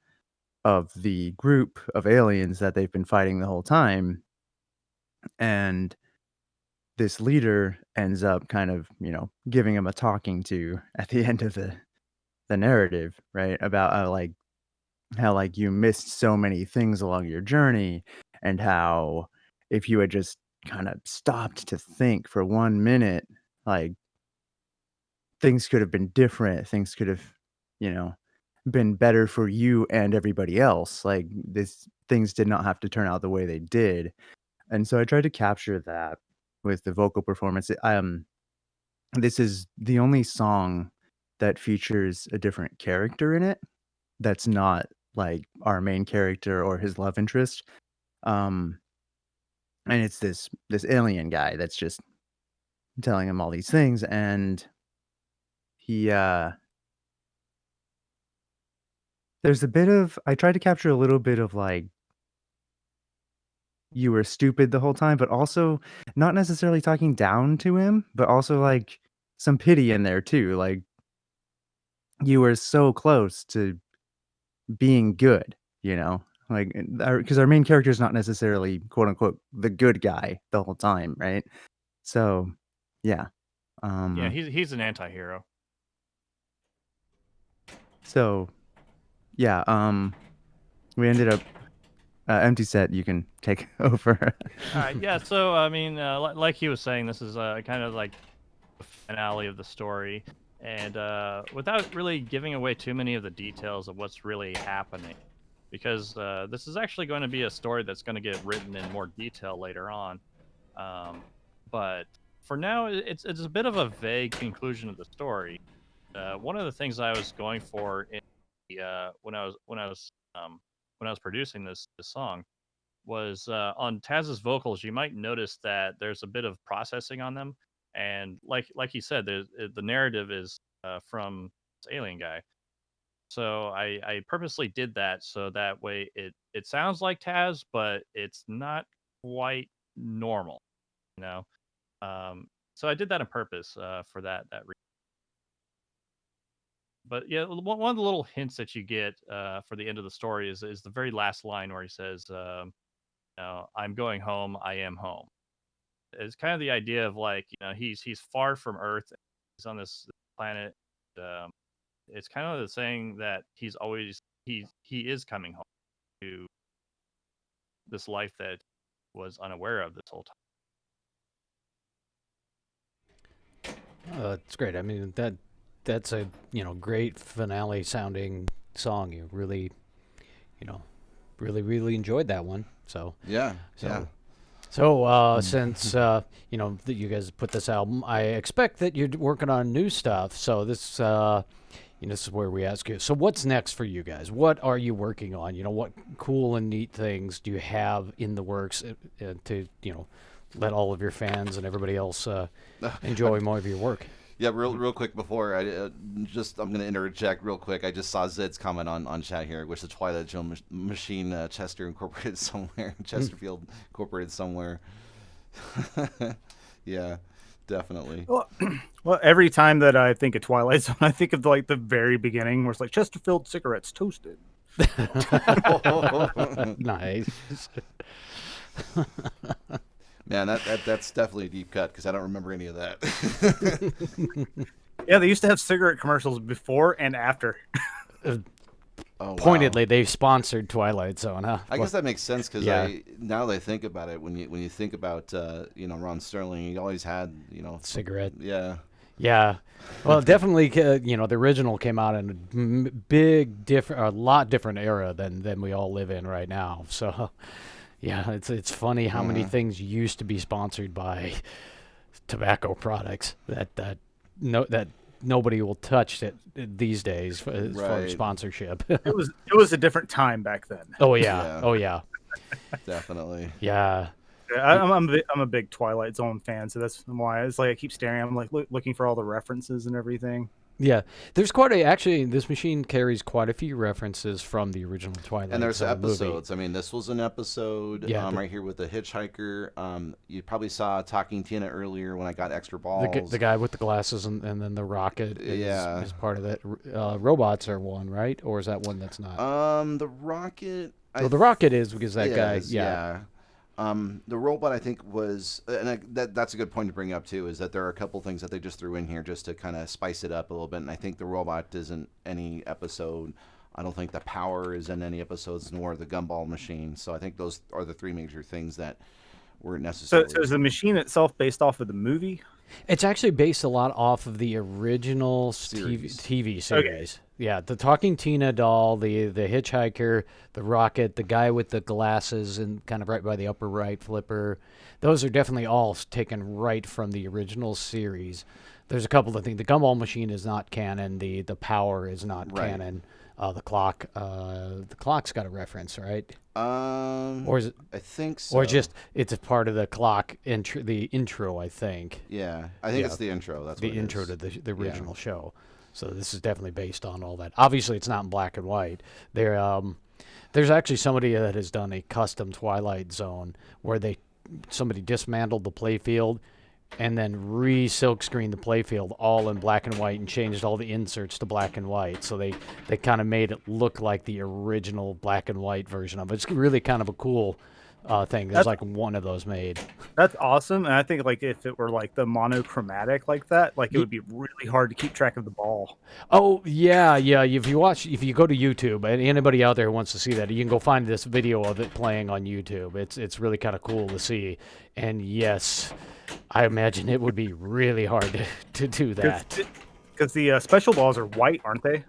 of the group of aliens that they've been fighting the whole time. And this leader ends up kind of, giving him a talking to at the end of the narrative, right? About how like you missed so many things along your journey, and how if you had just kind of stopped to think for 1 minute, like things could have been different. Things could have, you know, been better for you and everybody else. Like this things did not have to turn out the way they did. And so I tried to capture that with the vocal performance. This is the only song that features a different character in it that's not like our main character or his love interest. Um and it's this alien guy that's just telling him all these things, and he there's a bit of I tried to capture a little bit of like you were stupid the whole time, but also not necessarily talking down to him, but also like some pity in there too. Like you were so close to being good, you know? Like, because our main character is not necessarily quote unquote the good guy the whole time, right? So, yeah. Yeah, Um, he's an anti-hero. so yeah, we ended up empty set. You can take over. Yeah, so I mean, like he was saying, this is kind of like the finale of the story, and without really giving away too many of the details of what's really happening, because this is actually going to be a story that's going to get written in more detail later on. Um, but for now, it's a bit of a vague conclusion of the story. One of the things I was going for in the, when I was producing this song was on Taz's vocals. You might notice that there's a bit of processing on them, and like you said, the narrative is from this alien guy. So I purposely did that so that way it sounds like Taz, but it's not quite normal, you know. So I did that on purpose for that reason. But yeah, one of the little hints that you get for the end of the story is the very last line where he says, "I'm going home. I am home." It's kind of the idea of like he's far from Earth. He's on this planet. Um, it's kind of the saying that he is coming home to this life that was unaware of this whole It's great. I mean, that's a great finale sounding song. You really, really enjoyed that one. So Yeah, so yeah. so since that you guys put this album, I expect that you're working on new stuff. So this is where we ask you. So what's next for you guys? What are you working on? What cool and neat things do you have in the works to let all of your fans and everybody else enjoy more of your work? Yeah, real quick before I'm going to interject real quick. I just saw Zed's comment on chat here, which the Twilight Zone machine Chester incorporated somewhere, Chesterfield incorporated somewhere. Yeah, definitely. Well, every time that I think of Twilight Zone, I think of like the very beginning where it's like Chesterfield cigarettes toasted. Nice. Man, that's definitely a deep cut because I don't remember any of that. Yeah, they used to have cigarette commercials before and after. Oh, wow. Pointedly, they sponsored Twilight Zone, huh? I guess that makes sense because Yeah. now that I think about it, when you think about Ron Sterling, he always had Cigarette. yeah. Yeah, well, definitely. The original came out in a a lot different era than we all live in right now. So, yeah, it's funny how many things used to be sponsored by tobacco products that nobody will touch it these days as far as Right. sponsorship. It was a different time back then. Oh yeah, Yeah. oh yeah, Definitely. yeah. Yeah, I'm a big Twilight Zone fan, so that's why it's like I keep staring. I'm like looking for all the references and everything. Yeah, there's actually this machine carries quite a few references from the original Twilight And there's Zone movie. episodes. I mean, this was an episode Yeah, right here with the hitchhiker. You probably saw Talking Tina earlier when I got extra balls. The guy with the glasses and then the rocket Yeah. is part of that. Robots are one, right? Or is that one that's not? The rocket. Well, the rocket is because that guy. is, Yeah. The robot, I think, was, and that's a good point to bring up too, is that there are a couple things that they just threw in here just to kind of spice it up a little bit. And I think the robot isn't any episode. I don't think the power is in any episodes, nor the gumball machine. So I think those are the three major things that were necessary. So is the machine itself based off of the movie? It's actually based a lot off of the original TV series. Yeah, the Talking Tina doll, the hitchhiker, the rocket, the guy with the glasses and kind of right by the upper right flipper. Those are definitely all taken right from the original series. There's a couple of things. The gumball machine is not canon. The power is not Right. canon. The clock's got a reference, right? Or is it? I think so. Or just it's a part of the clock the intro, I think. Yeah, I think Yeah. it's the intro. That's The what it intro is. to the original show. So this is definitely based on all that. Obviously, it's not in black and white. There's actually somebody that has done a custom Twilight Zone where somebody dismantled the playfield and then silk screened the playfield all in black and white and changed all the inserts to black and white. So they kind of made it look like the original black and white version of it. It's really kind of a cool thing. There's like one of those made. That's awesome, and I think like if it were like the monochromatic like that, like it would be really hard to keep track of the ball. Oh yeah. If you go to YouTube, and anybody out there who wants to see that, you can go find this video of it playing on YouTube. It's really kind of cool to see. And yes, I imagine it would be really hard to do that. Because the special balls are white, aren't they?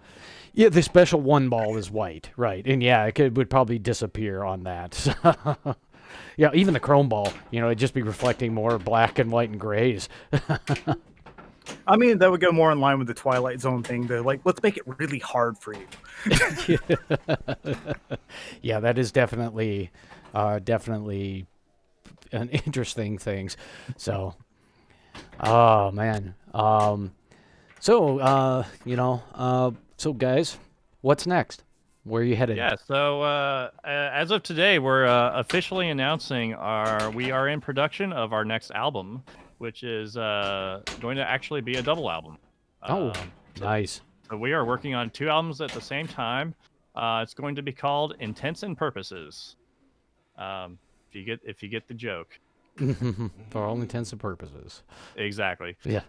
Yeah, the special one ball is white, right? And yeah, it would probably disappear on that. Yeah, even the chrome ball, it'd just be reflecting more black and white and grays. I mean, that would go more in line with the Twilight Zone thing. To like, let's make it really hard for you. Yeah, that is definitely an interesting things. So, oh man. So guys, what's next? Where are you headed? Yeah, so as of today, we're officially announcing we are in production of our next album, which is going to actually be a double album. Oh, nice. So we are working on 2 albums at the same time. It's going to be called Intents and Purposes. If you get the joke. For all intents and purposes. Exactly. Yeah.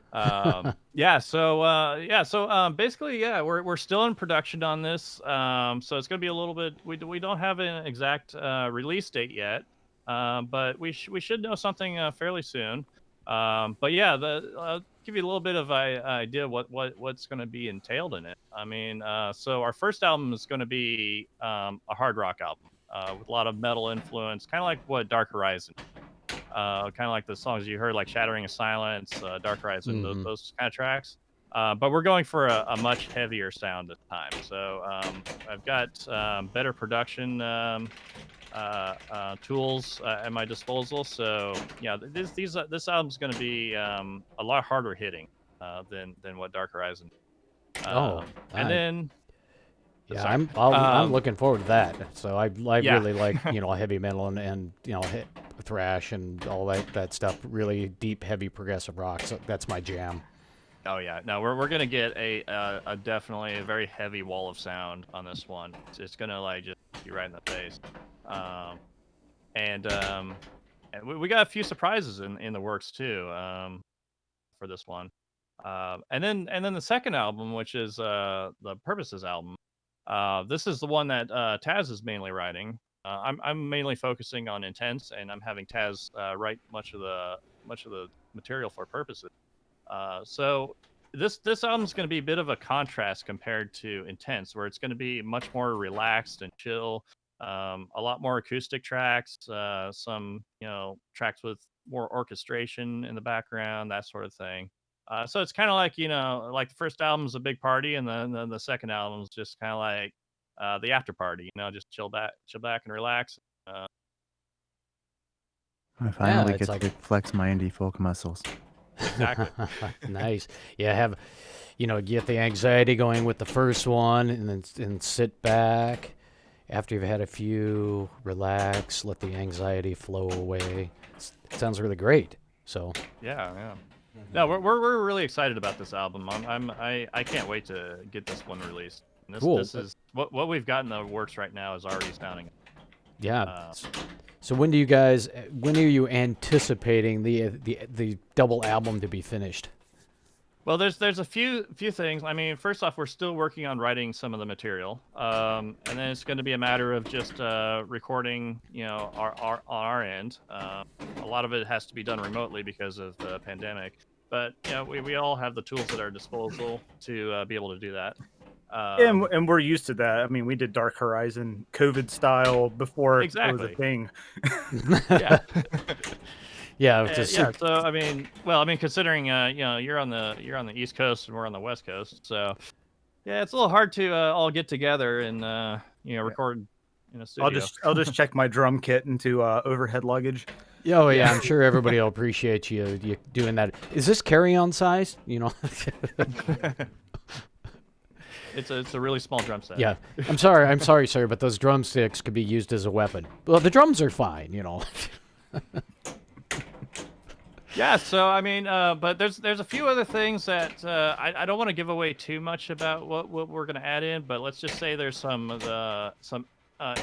So basically, we're still in production on this. So it's going to be a little bit. We don't have an exact release date yet, but we should know something fairly soon. But yeah, I'll give you a little bit of idea what's going to be entailed in it. I mean, so our first album is going to be a hard rock album with a lot of metal influence, kind of like what Dark Horizon. Kind of like the songs you heard, like Shattering of Silence, Dark Horizon, those kind of tracks. But we're going for a much heavier sound this time. So I've got better production tools at my disposal. So yeah, this album's going to be a lot harder hitting than what Dark Horizon. And then. Yeah, Sorry. I'm looking forward to that. So I Yeah. really like heavy metal and thrash and all that stuff. Really deep, heavy progressive rock. So that's my jam. Oh yeah, no, we're gonna get a definitely a very heavy wall of sound on this one. It's gonna like just be right in the face, And we got a few surprises in the works too, for this one. And then the second album, which is the Purposes album. This is the one that Taz is mainly writing. I'm mainly focusing on Intense, and I'm having Taz write much of the material for Purposes. So this album's going to be a bit of a contrast compared to Intense, where it's going to be much more relaxed and chill. A lot more acoustic tracks, some tracks with more orchestration in the background, that sort of thing. So it's kind of like like the first album's a big party, and then the second album's just kind of like the after party. Just chill back and relax. Uh, I Yeah, finally it's get like to flex my indie folk muscles. exactly. nice. Yeah, get the anxiety going with the first one, and then sit back after you've had a few, relax, let the anxiety flow away. It sounds really great. So, Yeah. No, we're really excited about this album. I can't wait to get this one released. And this cool. this is what we've got in the works right now is already sounding. Yeah. Uh, So when are you anticipating the double album to be finished? well, there's a few things. I mean, first off, we're still working on writing some of the material, and then it's going to be a matter of just recording, our on our end. A lot of it has to be done remotely because of the pandemic, but we all have the tools at our disposal to be able to do that. And we're used to that. I mean, we did Dark Horizon COVID style before it was a Exactly. thing. Yeah. Yeah, it's just Yeah. So I mean, considering you're on the East Coast and we're on the West Coast, so yeah, it's a little hard to all get together and record in a studio. I'll just check my drum kit into overhead luggage. Oh yeah, I'm sure everybody will appreciate you doing that. Is this carry-on size? It's a really small drum set. Yeah. I'm sorry, sir, but those drumsticks could be used as a weapon. Well, the drums are fine. Yeah. So I mean, but there's a few other things that I don't want to give away too much about what we're gonna add in, but let's just say there's some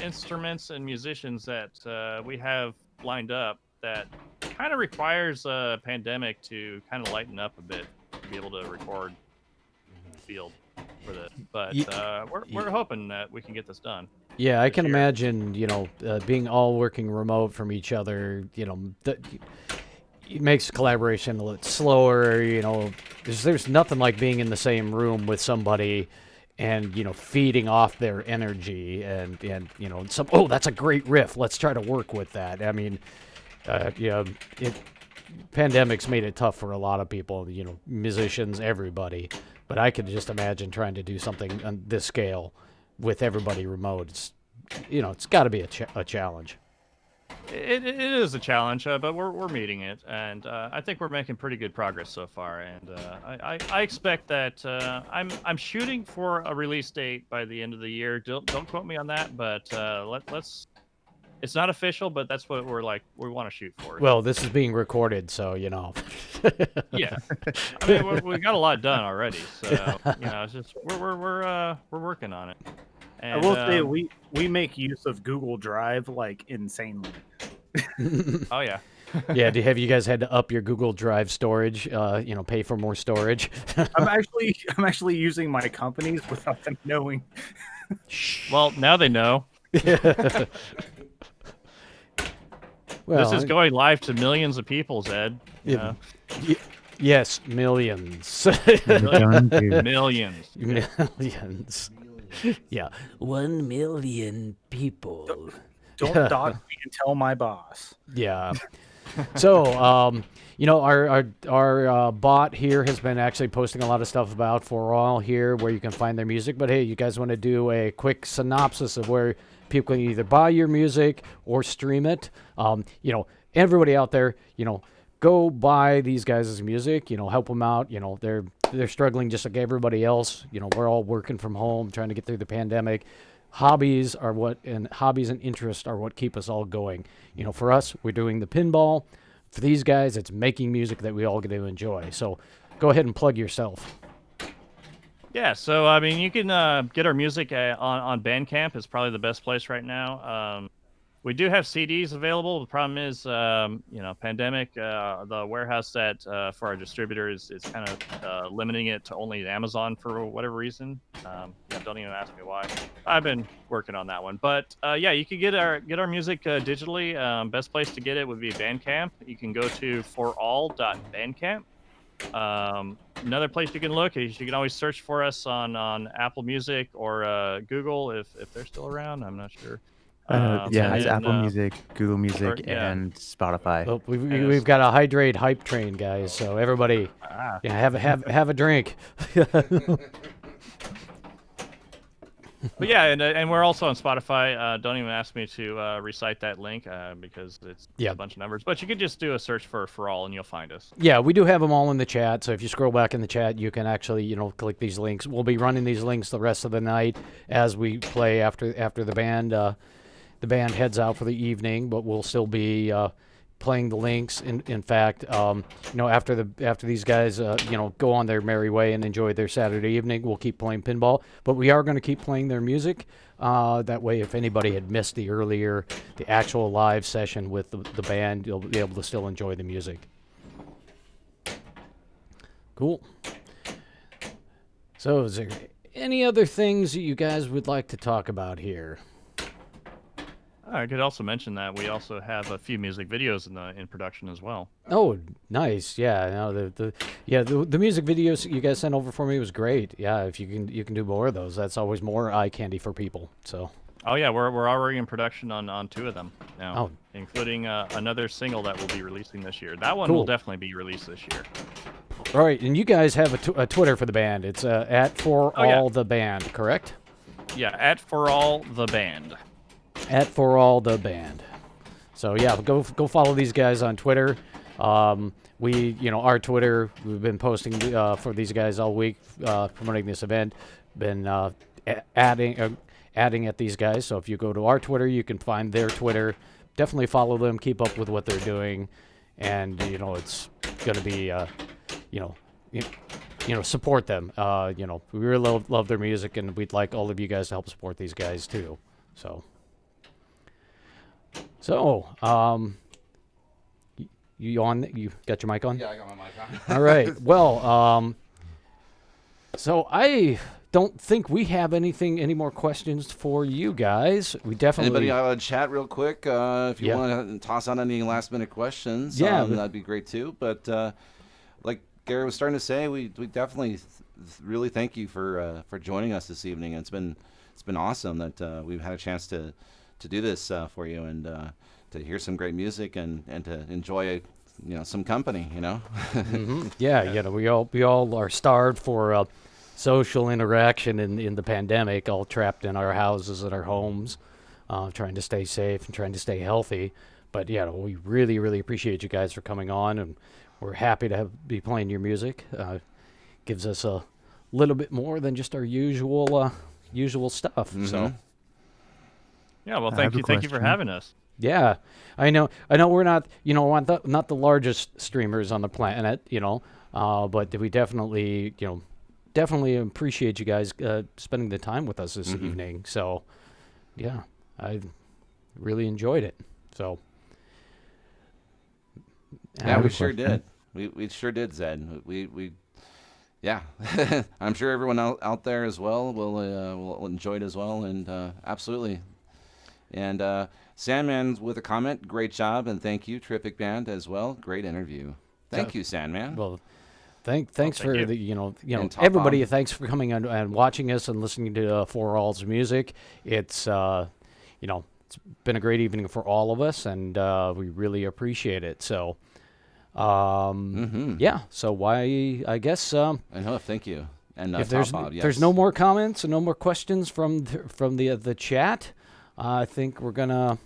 instruments and musicians that we have lined up that kind of requires a pandemic to kind of lighten up a bit to be able to record in the field for this. But we're hoping that we can get this done. Yeah, I this can year. imagine, being all working remote from each other, it makes collaboration a little slower, there's nothing like being in the same room with somebody and, feeding off their energy and that's a great riff. Let's try to work with that. I mean, pandemic's made it tough for a lot of people, musicians, everybody. But I could just imagine trying to do something on this scale with everybody remote. It's got to be a challenge. It is a challenge, but we're meeting it, and I think we're making pretty good progress so far. And I expect that I'm shooting for a release date by the end of the year. Don't quote me on that, but let's. It's not official, but that's what we want to shoot for. Well, this is being recorded, so Yeah, I mean we got a lot done already, so it's just we're working on it. I And, will say we make use of Google Drive like insanely. oh yeah. Yeah. Have you guys had to up your Google Drive storage? Pay for more storage. I'm actually using my company's without them knowing. Well, now they know. Well, This is going live to millions of people, Zed. Yes, millions. Done, dude. Millions. Millions. Yeah, 1 million people. Don't dox me and tell my boss. Yeah. So, our bot here has been actually posting a lot of stuff about For All here, where you can find their music. But hey, you guys want to do a quick synopsis of where people can either buy your music or stream it? Everybody out there, go buy these guys' music. Help them out. They're struggling just like everybody else. We're all working from home, trying to get through the pandemic. Hobbies and interests are what keep us all going. For us, we're doing the pinball. For these guys, it's making music that we all get to enjoy. So go ahead and plug yourself. Yeah, so I mean, you can get our music on Bandcamp. Is probably the best place right now. We do have CDs available. The problem is, pandemic. The warehouse that for our distributor is kind of limiting it to only Amazon for whatever reason. Don't even ask me why. I've been working on that one, but yeah, you can get our music digitally. Best place to get it would be Bandcamp. You can go to forall.bandcamp. Another place you can look is you can always search for us on Apple Music or Google if they're still around. I'm not sure. Yeah, it's and, Apple Music, Google Music, yeah. and Spotify. Well, it's- we've got a hydrate hype train, guys. So everybody, yeah, have a drink. But yeah, and we're also on Spotify. Don't even ask me to recite that link because it's Yeah. a bunch of numbers. But you could just do a search for all, and you'll find us. Yeah, we do have them all in the chat. So if you scroll back in the chat, you can actually, click these links. We'll be running these links the rest of the night as we play after the band. The band heads out for the evening, but we'll still be playing the links. In fact, after these guys, go on their merry way and enjoy their Saturday evening, we'll keep playing pinball. But we are going to keep playing their music. That way, if anybody had missed the actual live session with the band, you'll be able to still enjoy the music. Cool. So, is there any other things that you guys would like to talk about here? I could also mention that we also have a few music videos in production as well. Oh, nice. Yeah, no, the music videos you guys sent over for me was great. Yeah, if you can do more of those, that's always more eye candy for people. So. Oh yeah, we're already in production on 2 of them now, Oh. including another single that we'll be releasing this year. That one Cool. will definitely be released this year. All right, and you guys have a Twitter for the band. It's at For Oh, yeah. All the Band, correct? Yeah, at For All the Band. At For All the Band. So yeah, go follow these guys on Twitter. Our Twitter, we've been posting for these guys all week, promoting this event. Been adding at these guys. So if you go to our Twitter, you can find their Twitter. Definitely follow them. Keep up with what they're doing, and it's going to be support them. We really love their music, and we'd like all of you guys to help support these guys too. So, you on? You got your mic on? Yeah, I got my mic on. All right. Well, so I don't think we have any more questions for you guys. We definitely. Anybody out of chat real quick? If you Yeah. want to toss out any last minute questions, Yeah, that'd be great too. But like Gary was starting to say, we definitely really thank you for joining us this evening. It's been awesome that we've had a chance to do this for you and to hear some great music and to enjoy some company. Mhm. Yeah, we all are starved for social interaction in the pandemic, all trapped in our houses and our homes, trying to stay safe and trying to stay healthy. But yeah, we really, really appreciate you guys for coming on, and we're happy to be playing your music. Gives us a little bit more than just our usual stuff. So Yeah, well, I thank have a you for question. having us. yeah, I know we're not not the largest streamers on the planet, but we definitely appreciate you guys spending the time with us this evening. So yeah, I really enjoyed it. So Yeah, have we a sure question. did. We sure did, Zed. We yeah. I'm sure everyone out there as well will enjoy it as well, and absolutely. And Sandman with a comment, great job and thank you, terrific band as well, great interview. Thank you, Sandman. well, thanks thank for you. the And Top everybody. On. Thanks for coming and watching us and listening to For All's music. It's it's been a great evening for all of us, and we really appreciate it. So yeah. So I guess And thank you. And if Top On, yes. there's no more comments and no more questions from the chat, I think we're gonna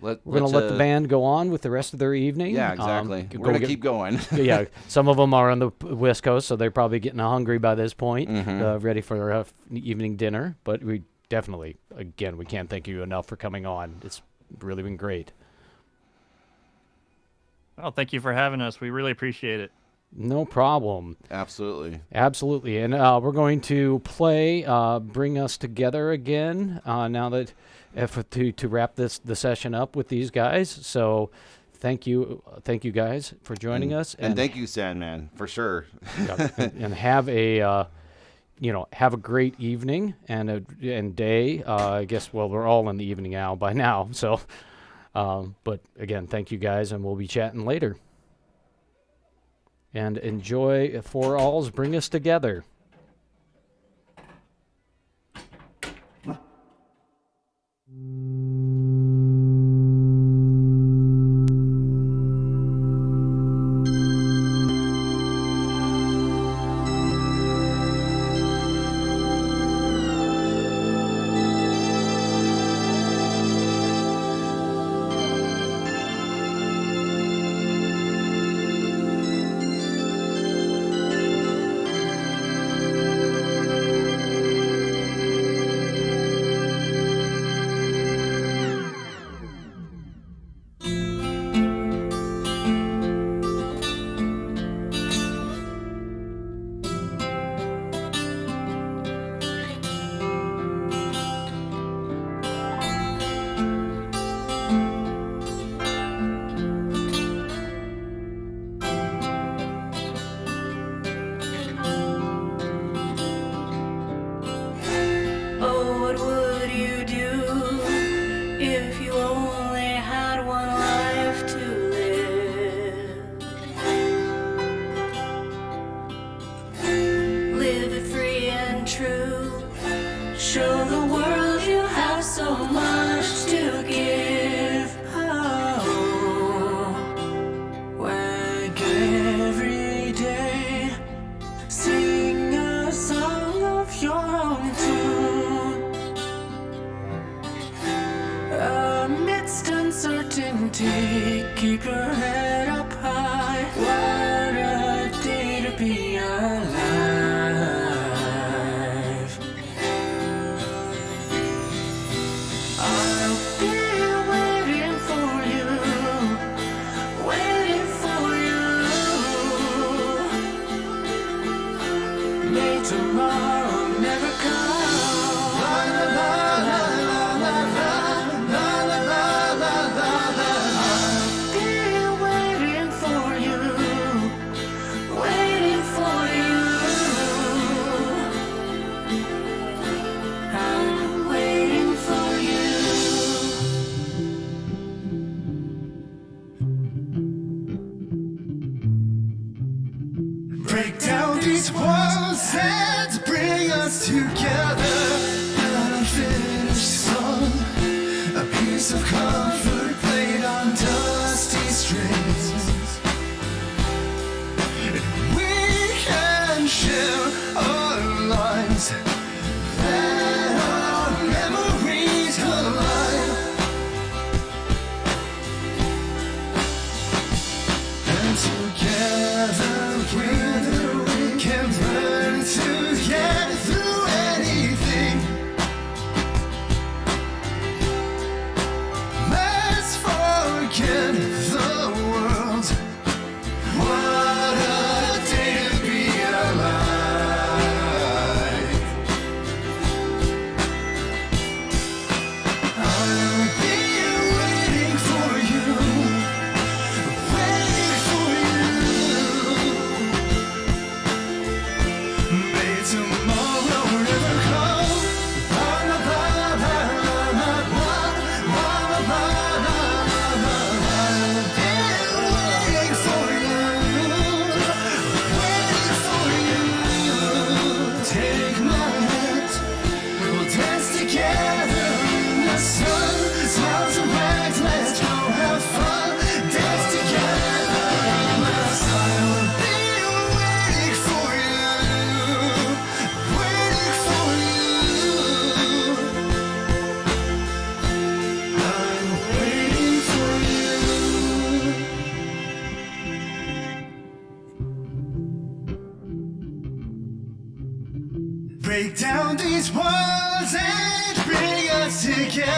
let the band go on with the rest of their evening. Yeah, exactly. Go We're gonna get- keep going. Yeah, some of them are on the West Coast, so they're probably getting hungry by this point, Mhm. ready for their evening dinner. But we definitely, again, we can't thank you enough for coming on. It's really been great. Well, thank you for having us. We really appreciate it. No problem. Absolutely. Absolutely. And we're going to play Bring Us Together again now that effort to wrap the session up with these guys. So thank you guys for joining us, and thank you, Sandman, for sure. yeah, and have a have a great evening and day. I guess we're all in the evening now by now. So, but again, thank you guys, and we'll be chatting later. And enjoy For Alls Bring Us Together. Oh, what would you do if you only had one life to live? Live it free and true. Show the world you have so much to give. Oh, work every day. Sing a song of your own tune. Amidst uncertainty, keep your head up high. What a day to be alive. I'll be waiting for you, waiting for you. May tomorrow never come. La la la la la la la la la la la. I'll be waiting for you, waiting for you. I'm waiting for you. Break down these walls and bring us together. An unfinished song, a piece of comfort played on dusty strings. And we can share our lives, let our memories alive. And together we can learn to get through anything. Let's forget the world. What a day to be alive. I'll be waiting for you, waiting for you. May tomorrow never come. La la la la la la la la la la la. I'll be waiting for you, waiting for you. Take my hand, we'll dance together in the sun. Smiles and rags, let's go have fun. Dance together in the sun. I'll be waiting for you, waiting for you. I'm waiting for you. Break down these walls and bring us together.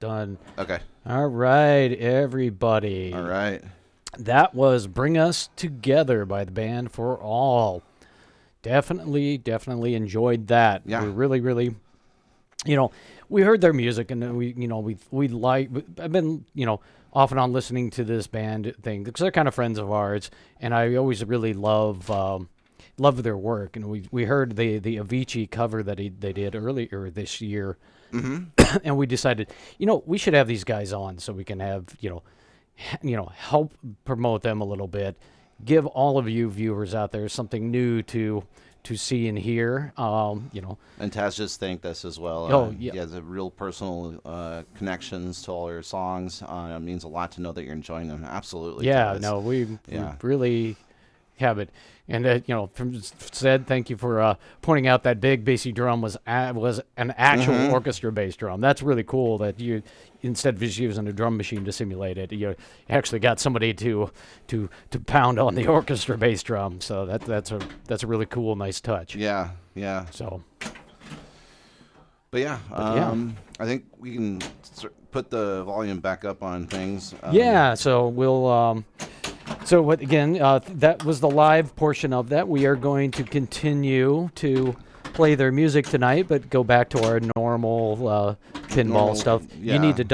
Done. Okay. All right, everybody. All right. That was Bring Us Together by the band For All. Definitely enjoyed that. Yeah. We really, we heard their music and we like. I've been, off and on listening to this band thing because they're kind of friends of ours, and I always really love their work. And we heard the Avicii cover that they did earlier this year, and we decided, we should have these guys on so we can have, help promote them a little bit, give all of you viewers out there something new to see and hear. And Taz just thanked us as well. Oh, yeah. He has a real personal connections to all your songs. It means a lot to know that you're enjoying them. Absolutely. Yeah, Taz. no, we Yeah. really have it. And from said, thank you for pointing out that big bassy drum was an actual orchestra bass drum. That's really cool that you, instead of just using a drum machine to simulate it, you actually got somebody to pound on the orchestra bass drum. So that's a really cool, nice touch. Yeah. So But yeah, yeah. I think we can put the volume back up on things. yeah, so we'll. So what again? That was the live portion of that. We are going to continue to play their music tonight, but go back to our normal pinball Normal, stuff. yeah. You need to